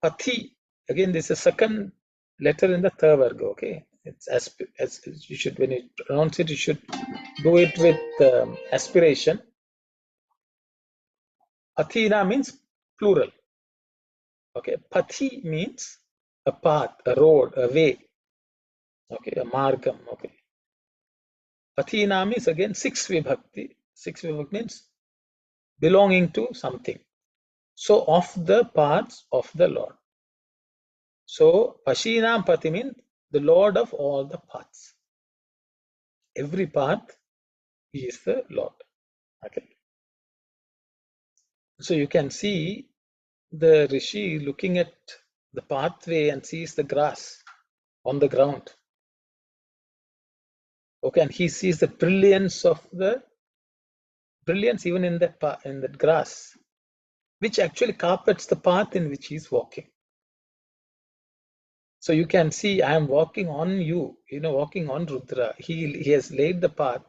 Pati, again, this is the second letter in the Thavarga. Okay. It's as you should, when you pronounce it, you should do it with aspiration. Pathina means plural. Okay. Pathi means a path, a road, a way. Okay. A margam. Okay. Pathina means again six vibhakti. Six vibhakti means belonging to something. So of the paths of the Lord. So Pashinam Pati means the Lord of all the paths. Every path, he is the Lord. Okay. So you can see the Rishi looking at the pathway and sees the grass on the ground. Okay, and he sees the brilliance even in that grass, which actually carpets the path in which he is walking. So you can see, I am walking on you, walking on Rudra. He has laid the path,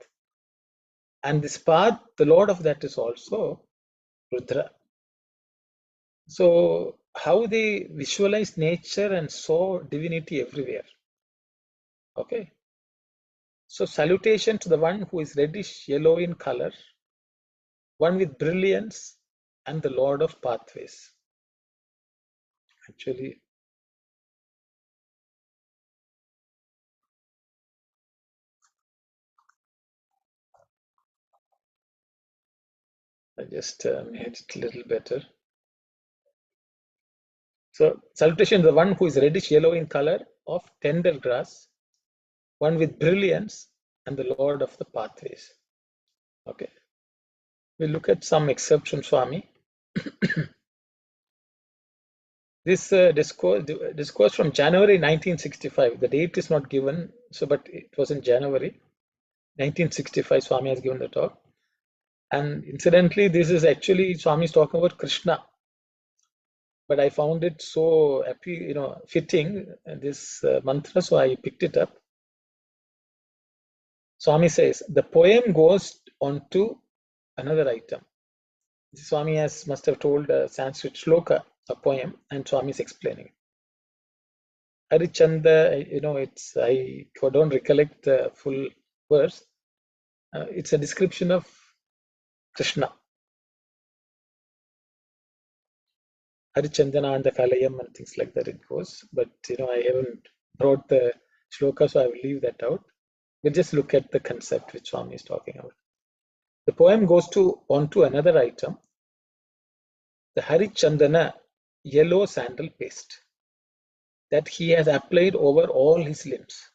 and this path, the Lord of that is also Rudra. So how they visualize nature and saw divinity everywhere. Okay. So salutation to the one who is reddish yellow in color, one with brilliance, and the Lord of pathways. Actually, I just made it a little better. So salutation to the one who is reddish yellow in color of tender grass, one with brilliance, and the Lord of the pathways. Okay. We'll look at some excerpts from Swami. This discourse from January 1965. The date is not given, but it was in January 1965. Swami has given the talk. And incidentally, this is actually Swami is talking about Krishna. But I found it so fitting, this mantra, so I picked it up. Swami says, the poem goes on to another item. Swami must have told a Sanskrit shloka, a poem, and Swami is explaining. Harichanda, I don't recollect the full verse. It's a description of Krishna. Harichandana and the Kalayam and things like that it goes. But I haven't brought the shloka, so I will leave that out. We'll just look at the concept which Swami is talking about. The poem goes on to another item, the Harichandana yellow sandal paste that he has applied over all his limbs.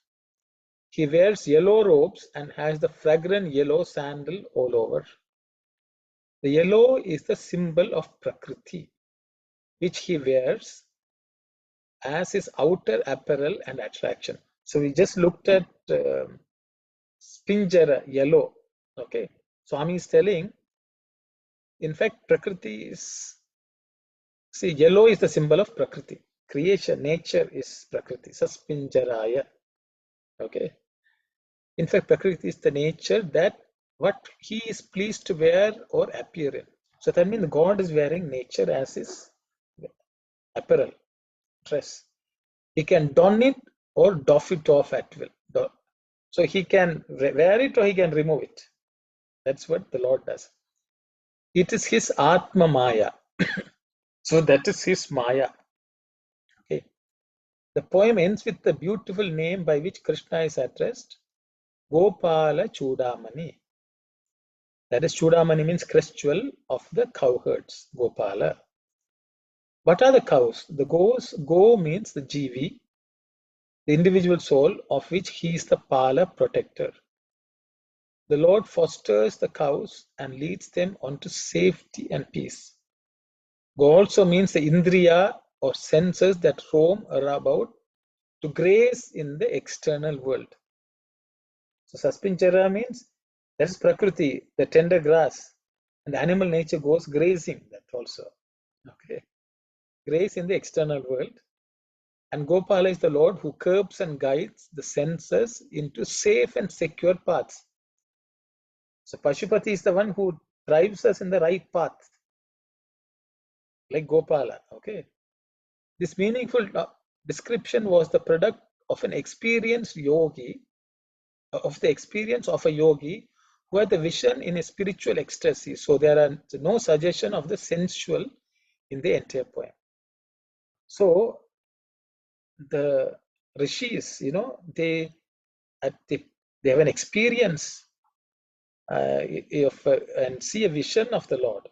He wears yellow robes and has the fragrant yellow sandal all over. The yellow is the symbol of Prakriti, which he wears as his outer apparel and attraction. So we just looked at Spinjara yellow. Okay, Swami is telling, in fact, Prakriti is, see, yellow is the symbol of Prakriti. Creation, nature is Prakriti. Saspinjaraya. Okay. In fact, Prakriti is the nature that what he is pleased to wear or appear in. So that means God is wearing nature as his apparel, dress. He can don it or doff it off at will. So he can wear it or he can remove it. That's what the Lord does. It is his Atma Maya. So that is his Maya. Okay. The poem ends with the beautiful name by which Krishna is addressed, Gopala Chudamani. That is, Chudamani means crestjewel of the cowherds, Gopala. What are the cows? The go means the Jivi, the individual soul of which he is the Pala protector. The Lord fosters the cows and leads them onto safety and peace. Go also means the Indriya or senses that roam about to graze in the external world. So Saspinjara means that is Prakriti, the tender grass, and animal nature goes grazing that also. Okay. Graze in the external world. And Gopala is the Lord who curbs and guides the senses into safe and secure paths. So Pashupati is the one who drives us in the right path, like Gopala. Okay. This meaningful description was the product of an experienced yogi, of the experience of a yogi who had the vision in a spiritual ecstasy. So there are no suggestion of the sensual in the entire poem. So the rishis, they have an experience and see a vision of the Lord.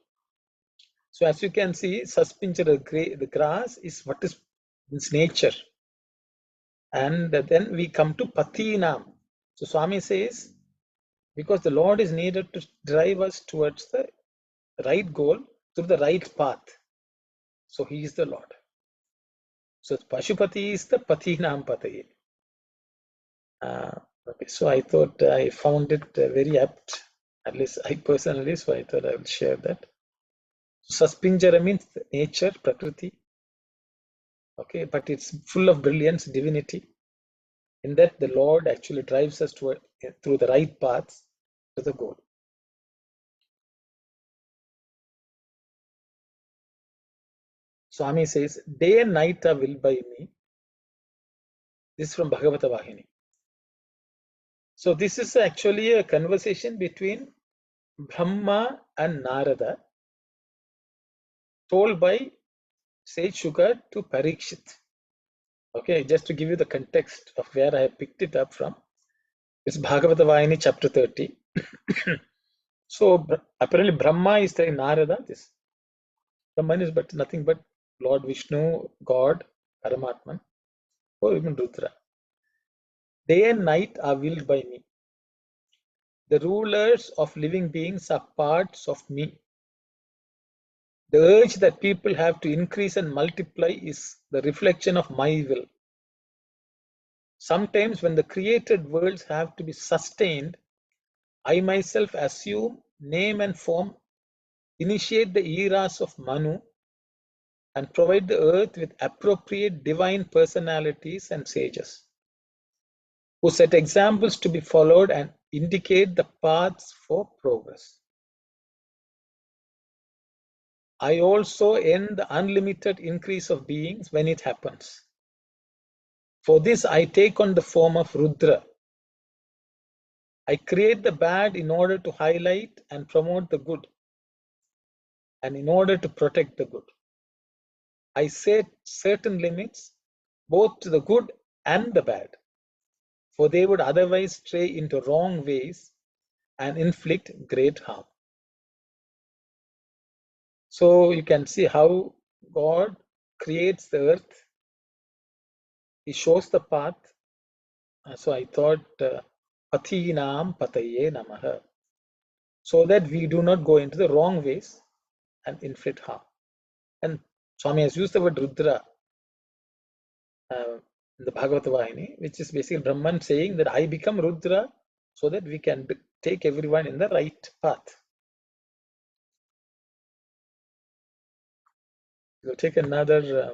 So as you can see, Saspinjara, the grass is what is its nature. And then we come to Patinam. So Swami says, because the Lord is needed to drive us towards the right goal through the right path. So he is the Lord. So Pashupati is the Patinam Pataye. Okay, so I thought I found it very apt, at least I personally, so I thought I would share that. Saspinjara means nature, Prakriti. Okay, but it's full of brilliance, divinity. In that the Lord actually drives us through the right paths to the goal. Swami says, day and night are willed by me. This is from Bhagavata Vahini. So this is actually a conversation between Brahma and Narada, told by Sage Sugar to Parikshit. Okay, just to give you the context of where I have picked it up from. It's Bhagavata Vahini chapter 30. So apparently Brahma is telling Narada this. Brahman is but nothing but Lord Vishnu, God, Paramatman, or even Rudra. Day and night are willed by me. The rulers of living beings are parts of me. The urge that people have to increase and multiply is the reflection of my will. Sometimes when the created worlds have to be sustained, I myself assume name and form, initiate the eras of Manu, and provide the earth with appropriate divine personalities and sages, who set examples to be followed and indicate the paths for progress. I also end the unlimited increase of beings when it happens. For this, I take on the form of Rudra. I create the bad in order to highlight and promote the good, and in order to protect the good. I set certain limits both to the good and the bad, for they would otherwise stray into wrong ways and inflict great harm. So you can see how God creates the earth. He shows the path. So I thought, Pathinam Pataye Namaha, so that we do not go into the wrong ways and inflict harm. And Swami has used the word Rudra in the Bhagavata Vahini, which is basically Brahman saying that I become Rudra so that we can take everyone in the right path. We'll take another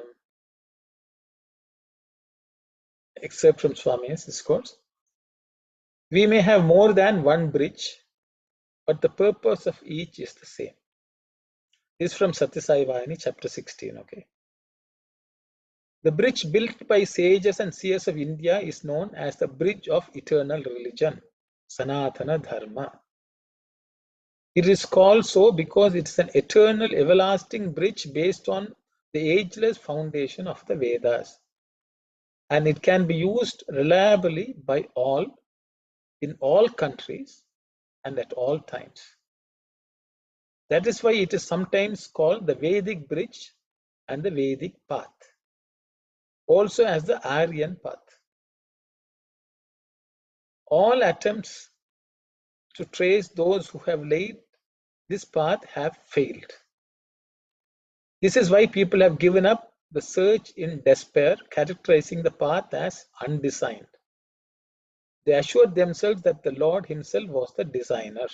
excerpt from Swami's discourse. We may have more than one bridge, but the purpose of each is the same. This is from Sathya Sai Vahini, chapter 16. Okay. The bridge built by sages and seers of India is known as the bridge of eternal religion, Sanatana Dharma. It is called so because it is an eternal, everlasting bridge based on the ageless foundation of the Vedas, and it can be used reliably by all, in all countries, and at all times. That is why it is sometimes called the Vedic bridge and the Vedic path, also as the Aryan path. All attempts to trace those who have laid this path have failed. This is why people have given up the search in despair, characterizing the path as undesigned. They assured themselves that the Lord Himself was the designer.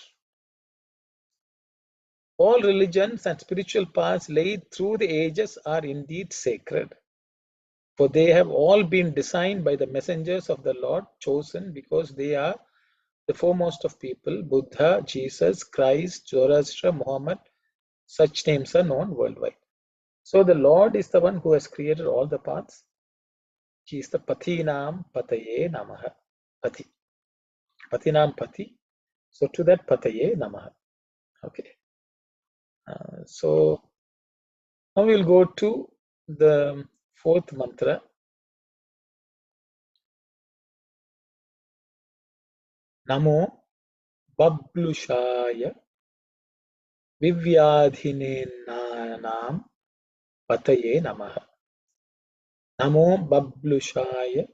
All religions and spiritual paths laid through the ages are indeed sacred, for they have all been designed by the messengers of the Lord, chosen because they are the foremost of people. Buddha, Jesus, Christ, Zoroaster, Muhammad, such names are known worldwide. So the Lord is the one who has created all the paths. He is the Pathinam Pataye Namaha. Pati. Patinam Pati. So to that Pataye Namaha. Okay. So now we'll go to the fourth mantra. Namo Bablushaya Vivyadhinenanam Pataye Namaha. Namo Bablushaya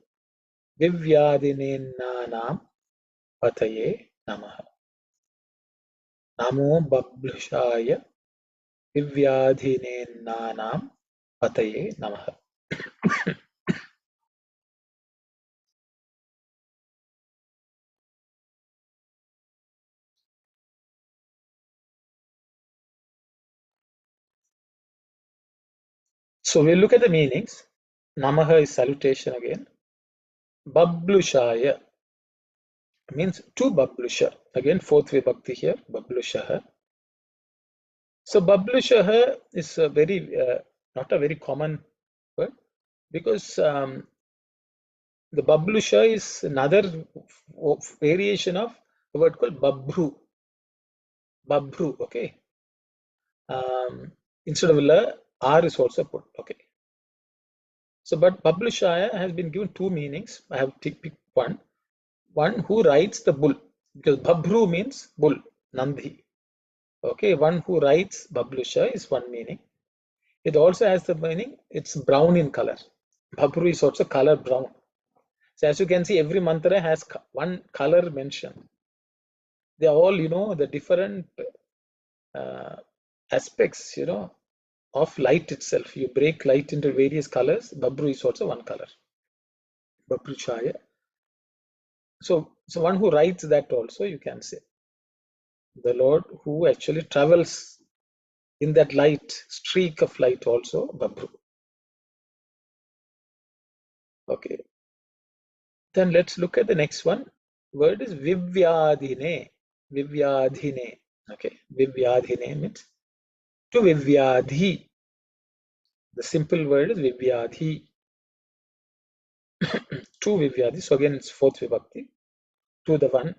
Vivyadhinenanam Pataye Namaha. Namo Bablushaya Vivyadhinenanam Pataye Namaha. So we'll look at the meanings. Namaha is salutation again. Bablushaya means to Bablusha. Again, fourth vibhakti here, Bablushaha. So Bablushaha is a very, not a very common word, because the Bablusha is another variation of the word called Babru. Babru, okay. Instead of la, R is also put, okay. So, but Bablushaya has been given two meanings. I have picked one. One who rides the bull, because Babru means bull, Nandhi. Okay, one who rides Bablusha is one meaning. It also has the meaning, it's brown in color. Babru is also color brown. So as you can see, every mantra has one color mentioned. They are all, the different aspects, of light itself. You break light into various colors. Babru is also one color. Babruchaya. So one who rides that also, you can say. The Lord who actually travels in that light, streak of light also, Babru. Okay. Then let's look at the next one. Word is Vivyadhine. Vivyadhine. Okay. Vivyadhine means to Vivyadhi. The simple word is Vivyadhi. To Vivyadhi. So again, it's fourth vibhakti. To the one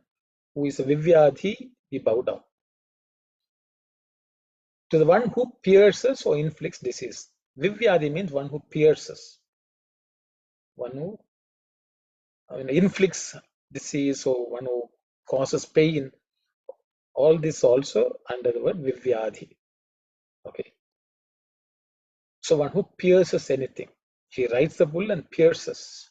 who is a Vivyadhi, we bow down. To the one who pierces or inflicts disease. Vivyadi means one who pierces, one who inflicts disease, or one who causes pain. All this also under the word Vivyadi. Okay. So one who pierces anything. He rides the bull and pierces.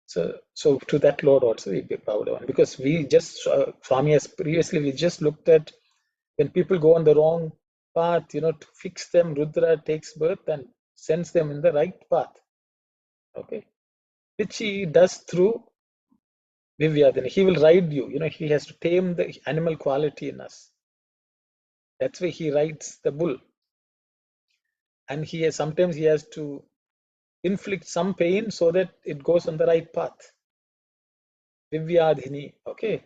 So to that Lord also we bow down, because we just, Swami has previously, we just looked at when people go on the wrong path, to fix them, Rudra takes birth and sends them in the right path. Okay. Which he does through Vivyadini. He will ride you, he has to tame the animal quality in us. That's why he rides the bull. And sometimes he has to inflict some pain so that it goes on the right path. Vivyadhini. Okay.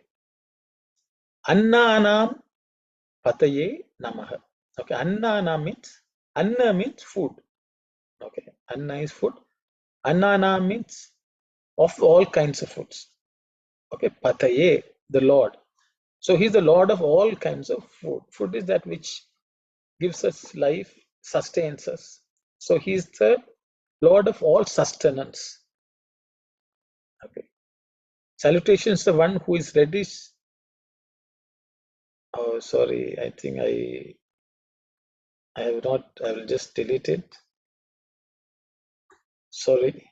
Annanam pataye namaha. Okay. Annanam means, anna means food. Okay. Anna is food. Annanam means of all kinds of foods. Okay. Pataye, the Lord. So he's the Lord of all kinds of food. Food is that which gives us life, sustains us. So he's the Lord of all sustenance. Okay. Salutations, the one who is ready. Oh, sorry. I think I have not. I will just delete it. Sorry.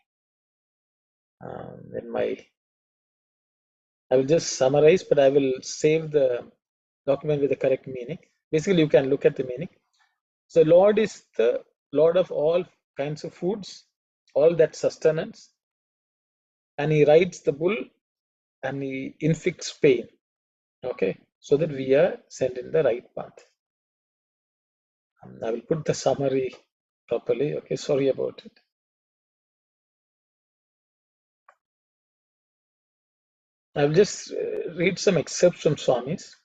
I will just summarize, but I will save the document with the correct meaning. Basically, you can look at the meaning. So, Lord is the Lord of all kinds of foods, all that sustenance, and He rides the bull and He inflicts pain. Okay, so that we are sent in the right path. I will put the summary properly. Okay, sorry about it. I will just read some excerpts from Swami's.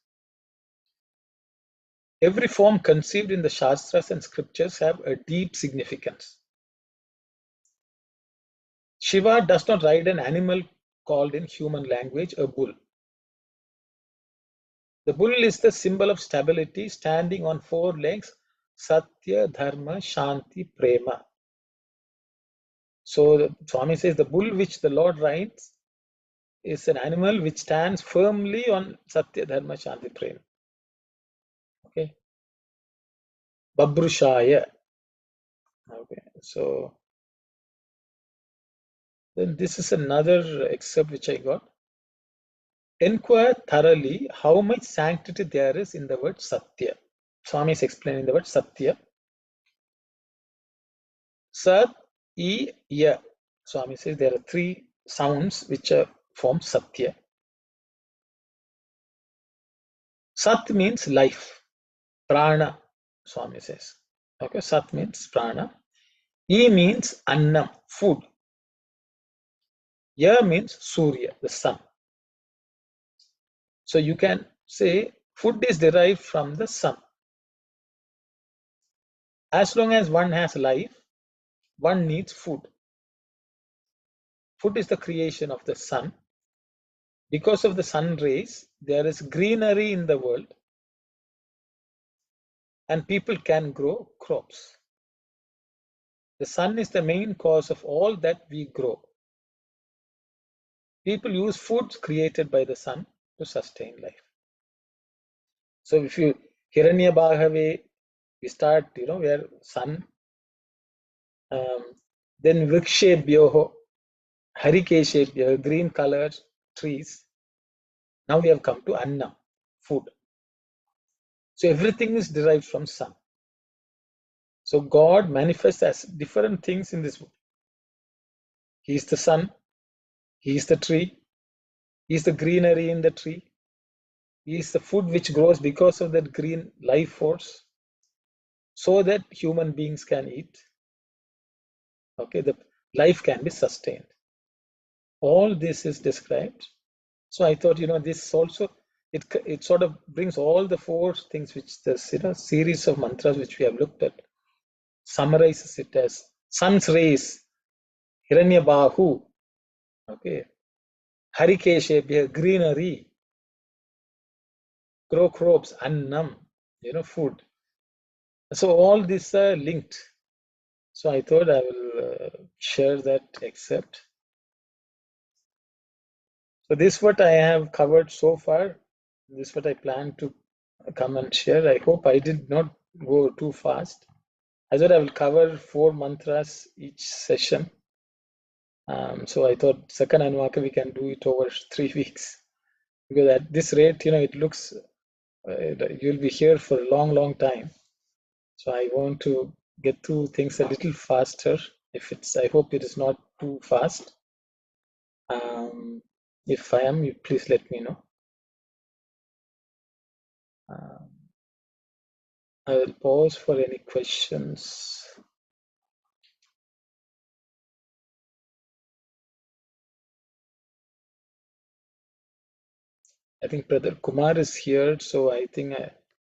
Every form conceived in the Shastras and scriptures have a deep significance. Shiva does not ride an animal called in human language a bull. The bull is the symbol of stability, standing on four legs: Satya, Dharma, Shanti, Prema. So Swami says the bull which the Lord rides is an animal which stands firmly on Satya, Dharma, Shanti, Prema. Okay. Babrushaya. Okay. So then this is another excerpt which I got. Inquire thoroughly how much sanctity there is in the word Satya. Swami is explaining the word Satya. Sat, E, Ya. Swami says there are three sounds which form Satya. Sat means life. Prana, Swami says. Okay, Sat means prana. E means Annam, food. Ya means Surya, the sun. So you can say food is derived from the sun. As long as one has life, one needs food. Food is the creation of the sun. Because of the sun rays, there is greenery in the world, and people can grow crops. The sun is the main cause of all that we grow. People use foods created by the sun to sustain life. So if you Hiranya Bhagave, we start, where sun, then Vrikshebhyoho, Harikeshebhyoho, green colored trees. Now we have come to Annam, food. So everything is derived from sun. So God manifests as different things in this world. He is the sun, He is the tree, He is the greenery in the tree, He is the food which grows because of that green life force, so that human beings can eat. Okay, the life can be sustained. All this is described. So I thought, this also, it sort of brings all the four things which this, series of mantras which we have looked at, summarizes it as sun's rays, Hiranya Bahu, okay, Harikeshebhya, greenery, grow crops, Annam, food. So all these are linked. So I thought I will share that excerpt. So this is what I have covered so far. This is what I plan to come and share. I hope I did not go too fast. I thought I will cover 4 mantras each session. So I thought second Anvaka we can do it over 3 weeks, because at this rate, it looks you'll be here for a long, long time. So I want to get through things a little faster. I hope it is not too fast. If I am, you please let me know. Um, I will pause for any questions. I think Brother Kumar is here, so I think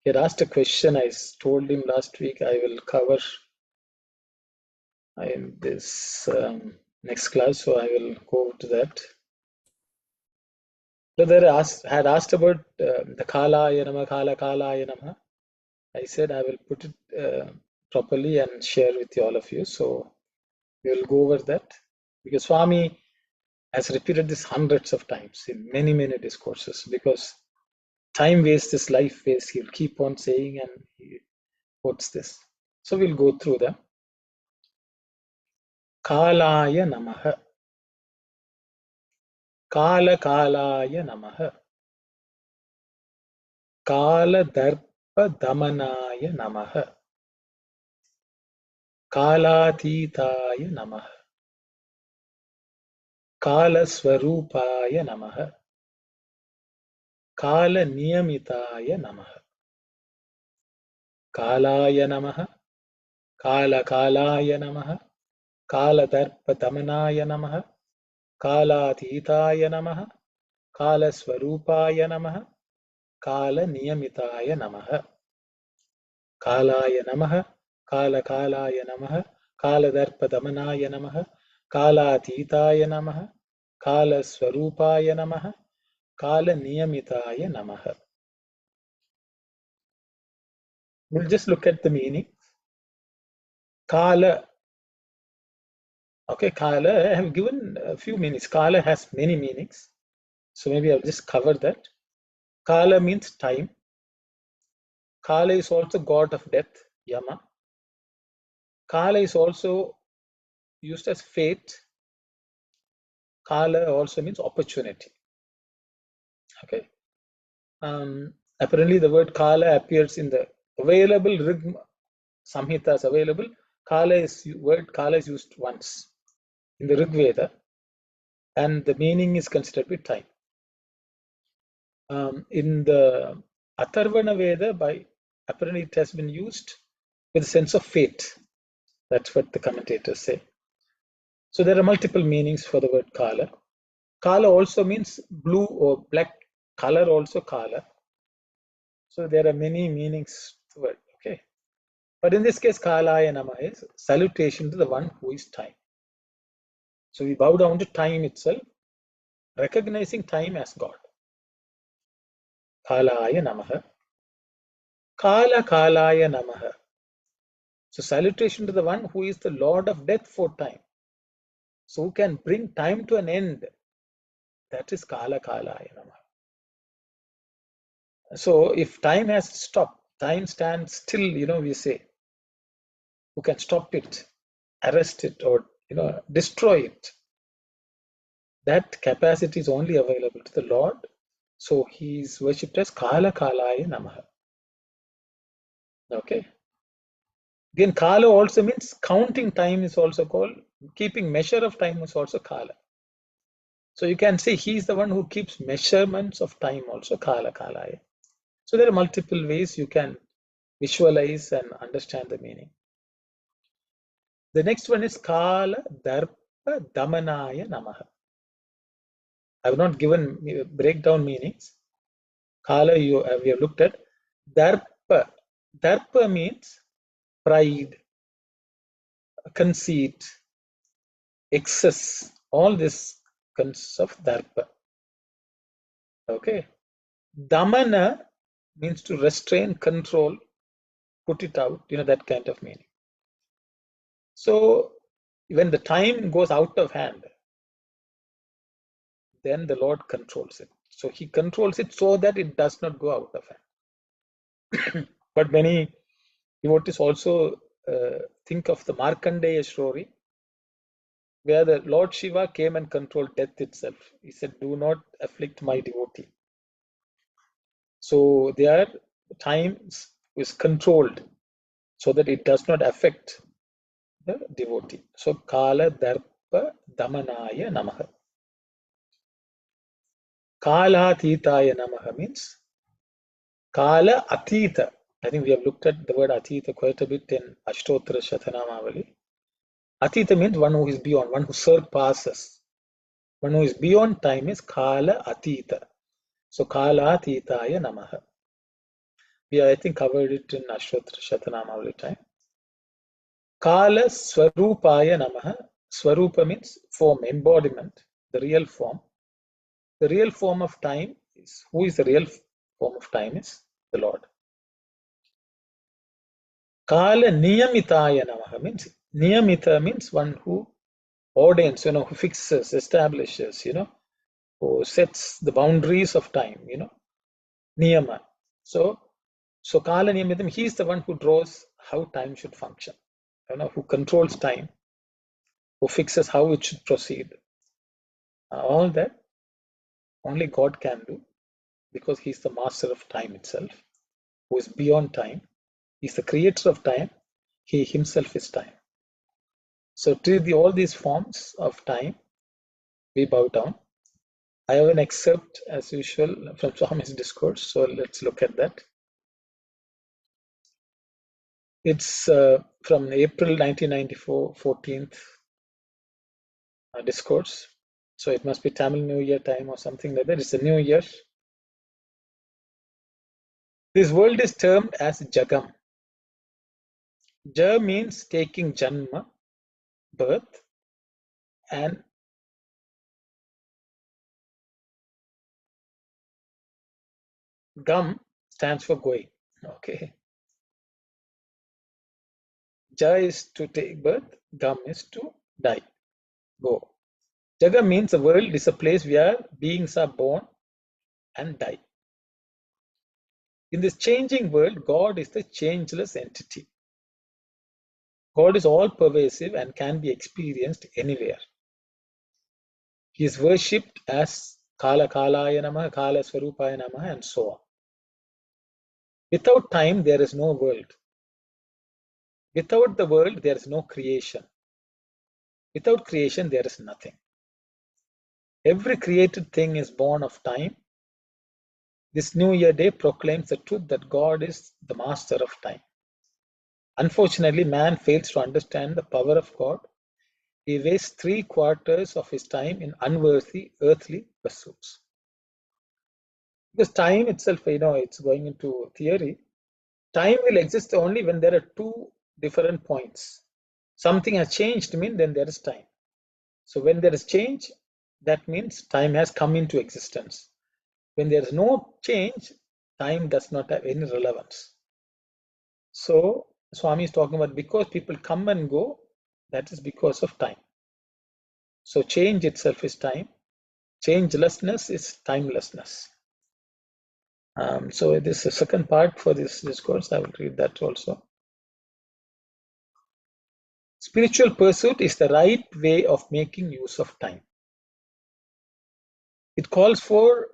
he had asked a question. I told him last week I will cover in this next class, so I will go to that. Brother had asked about the Kalaya Namaha, Kalaya Namaha. I said I will put it properly and share with all of you. So we will go over that, because Swami has repeated this hundreds of times in many, many discourses, because time waste is life waste. He'll keep on saying, and he quotes this. So we'll go through them. Kalaya Namaha. Kala Kalaya Namaha. Kala Darpa Damanaya Namaha. Kalatitaya Namaha. Kala Swarupaya Namaha. Kala Niyamitaya Namaha. Kalaya Namaha. Kala Kalaya Namaha. Kala Darpa Damanaya Namaha. Kalatitaya Namaha. Kala Swarupaya Namaha. Kala Niyamitaya Namaha. Kalaya Namaha. Kala Kalaya Namaha. Kala Darpa Damanaya Namaha. Kalatitaya Namaha. Kala Swarupaya Namaha. Kala Niyamitaya Namaha. We'll just look at the meaning. Kala. Okay, Kala, I have given a few meanings. Kala has many meanings. So maybe I'll just cover that. Kala means time. Kala is also god of death, Yama. Kala is also used as fate. Kala also means opportunity. Okay. Apparently, the word Kala appears in the available Rig Samhitas available. Word Kala is used once in the Rig Veda, and the meaning is considered to be time. In the Atharvana Veda, apparently it has been used with a sense of fate. That's what the commentators say. So there are multiple meanings for the word Kala. Kala also means blue or black color, also Kala. So there are many meanings to it. Okay. But in this case, Kalaya Nama is salutation to the one who is time. So we bow down to time itself, recognizing time as God. Kalaya Namaha. Kala Kalaya Namaha. So salutation to the one who is the Lord of death for time. So who can bring time to an end. That is Kala Kalaya Namaha. So if time has stopped, time stands still, we say, who can stop it, arrest it, or destroy it. That capacity is only available to the Lord. So he is worshipped as Kala Kalaya Namaha. Okay. Again, Kala also means counting time is also called, keeping measure of time is also Kala. So you can say he is the one who keeps measurements of time also, Kala Kalaya. So there are multiple ways you can visualize and understand the meaning. The next one is Kala Darpa Damanaya Namaha. I have not given breakdown meanings. Kala we have looked at. Darpa. Darpa means pride, conceit, excess. All this consists of Darpa. Okay. Damana means to restrain, control, put it out, that kind of meaning. So when the time goes out of hand, then the Lord controls it. So he controls it so that it does not go out of hand. But many devotees also think of the Markandeya story, where the Lord Shiva came and controlled death itself. He said, "Do not afflict my devotee." So their time is controlled so that it does not affect the devotee. So Kala Darpa Damanaya Namaha. Kala Atitaya Namaha means Kala Atita. I think we have looked at the word Atita quite a bit in Ashtottara Shatanamavali. Atita means one who is beyond, one who surpasses. One who is beyond time is Kala Atita. So Kala Atitaya Namaha. We, I think, covered it in Ashtottara Shatanamavali time. Kala Swarupaya Namaha. Swarupa means form, embodiment, the real form. The real form of time is, who is the real form of time is the Lord. Kala Niyamitaya Namaha means, Niyamita means one who ordains, who fixes, establishes, who sets the boundaries of time, Niyama. So Kala Niyamitam, he is the one who draws how time should function, who controls time, who fixes how it should proceed. All that only God can do, because he is the master of time itself, who is beyond time. He is the creator of time. He himself is time. So to all these forms of time, we bow down. I have an excerpt, as usual, from Swami's discourse. So let's look at that. It's from April 1994, 14th discourse. So it must be Tamil New Year time or something like that. It's a new year. This world is termed as Jagam. Ja means taking Janma, birth, and Gam stands for going. Okay. Ja is to take birth, Gam is to die, go. Jaga means the world is a place where beings are born and die. In this changing world, God is the changeless entity. God is all pervasive and can be experienced anywhere. He is worshipped as Kala Kalaya Namaha, Kala Swarupaya Namaha, and so on. Without time, there is no world. Without the world, there is no creation. Without creation, there is nothing. Every created thing is born of time. This New Year Day proclaims the truth that God is the master of time. Unfortunately, man fails to understand the power of God. He wastes 3/4 of his time in unworthy earthly pursuits. Because time itself, it's going into theory. Time will exist only when there are two different points. Something has changed, then there is time. So when there is change, that means time has come into existence. When there is no change, time does not have any relevance. So Swami is talking about, because people come and go, that is because of time. So change itself is time. Changelessness is timelessness. So this is the second part for this discourse. I will read that also. Spiritual pursuit is the right way of making use of time. It calls for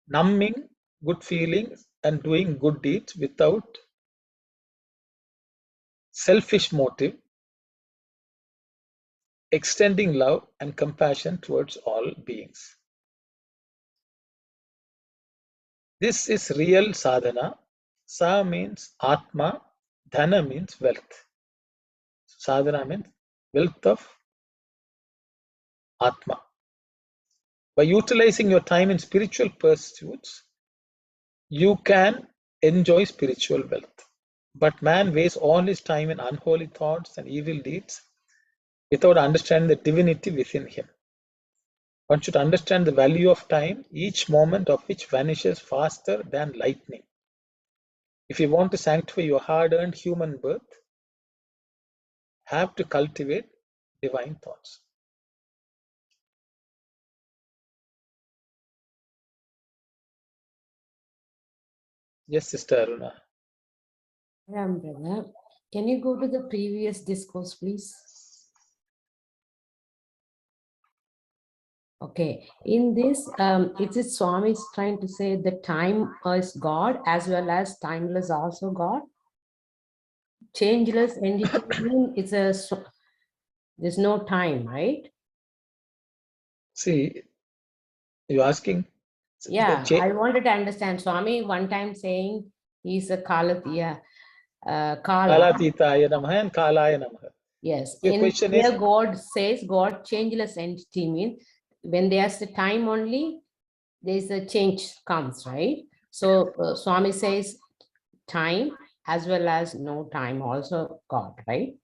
numbing good feelings and doing good deeds without selfish motive, extending love and compassion towards all beings. This is real sadhana. Sa means Atma, Dhana means wealth. Sadhana means wealth of Atma. By utilizing your time in spiritual pursuits, you can enjoy spiritual wealth. But man wastes all his time in unholy thoughts and evil deeds without understanding the divinity within him. One should understand the value of time, each moment of which vanishes faster than lightning. If you want to sanctify your hard-earned human birth, have to cultivate divine thoughts. Yes, Sister Aruna. Ram, brother, can you go to the previous discourse, please? Okay, in this, it is Swami is trying to say the time is God as well as timeless also God. Changeless entity means there's no time, right? See, you're asking. Yeah, I wanted to understand. Swami one time saying he's a Kala, Kala. Kalatitaya Namaha and Kalaya Namaha. Yes, Your in question here is, God says God changeless entity means when there's the time only, there's a change comes, right? So Swami says time as well as no time also God, right?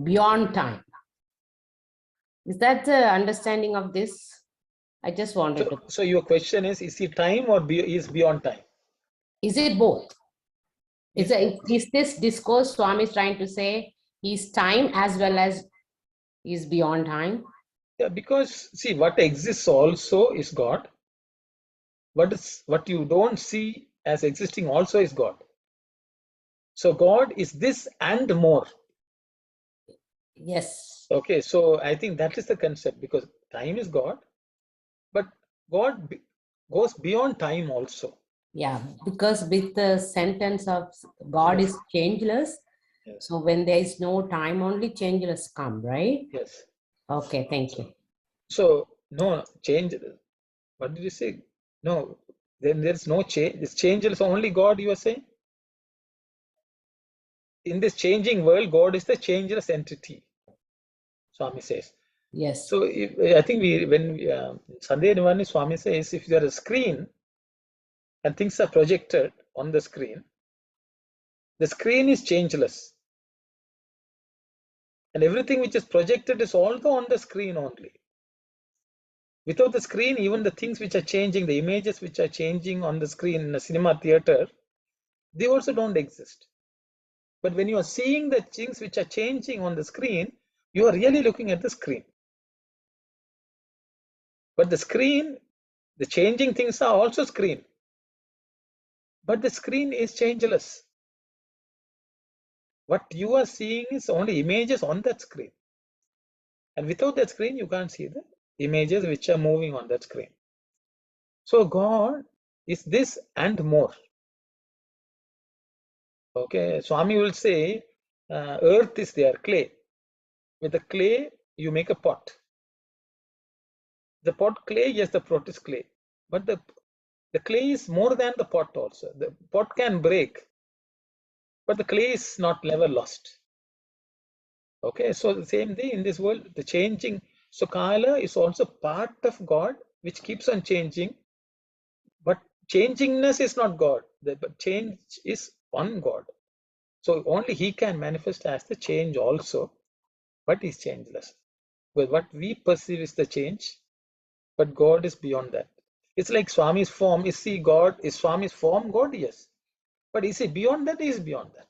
Beyond time. Is that the understanding of this? I just wanted to. so your question is he time or is beyond time? Is it both? Is both. Is this discourse Swami is trying to say is time as well as is beyond time? Yeah, because see, what exists also is God. What you don't see as existing also is God. So God is this and more. Yes. Okay, so I think that is the concept, because time is God, but God goes beyond time also. Yeah, because with the sentence of God Yes. is changeless, Yes. so when there is no time, only changeless come, right? Yes. Okay, thank you. So no change. What did you say? No, then there's no change. It's changeless only God, you are saying? In this changing world, God is the changeless entity, Swami says. Yes. So I think when Sunday Nivani Swami says, if there is a screen and things are projected on the screen is changeless. And everything which is projected is also on the screen only. Without the screen, even the things which are changing, the images which are changing on the screen in a cinema theater, they also don't exist. But when you are seeing the things which are changing on the screen, you are really looking at the screen. But the screen, the changing things are also screen. But the screen is changeless. What you are seeing is only images on that screen. And without that screen, you can't see the images which are moving on that screen. So God is this and more. Okay, Swami will say, earth is there, clay. With the clay, you make a pot. The pot clay, yes, the pot is clay. But the clay is more than the pot also. The pot can break, but the clay is not never lost. Okay, so the same thing in this world, the changing. So Kala is also part of God, which keeps on changing. But changingness is not God. But change is one God. So only He can manifest as the change also, but He's changeless. But what we perceive is the change, but God is beyond that. It's like Swami's form. Is he God? Is Swami's form God? Yes. But is he beyond that? He is beyond that.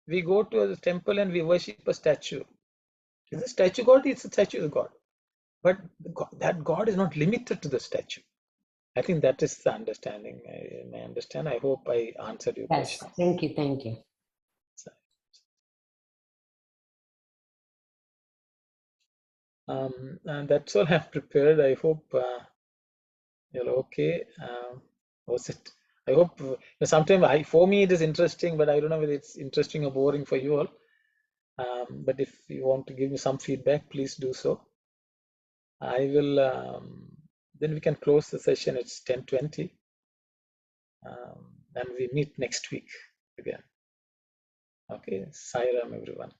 We go to a temple and we worship a statue. Is the statue God? It's a statue of God. But that God is not limited to the statue. I think that is the understanding. I understand. I hope I answered your Yes, question. thank you, thank you. And that's all I've prepared. I hope you're okay. Was it? I hope sometimes for me it is interesting, but I don't know whether it's interesting or boring for you all. But if you want to give me some feedback, please do so. I will. Then we can close the session. It's 10:20, and we meet next week again. Okay, Sairam, everyone.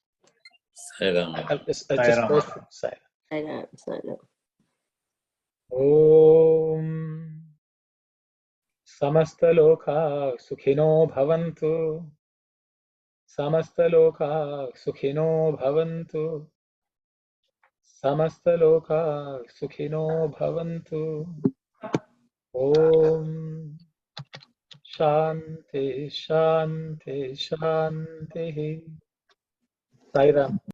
I'll just pause for Sairam. Om Samastaloka Sukhino Bhavantu. Samastaloka Sukhino Bhavantu. Samastaloka Sukhino Bhavantu. Om Shanti Shanti Shanti. Sairam.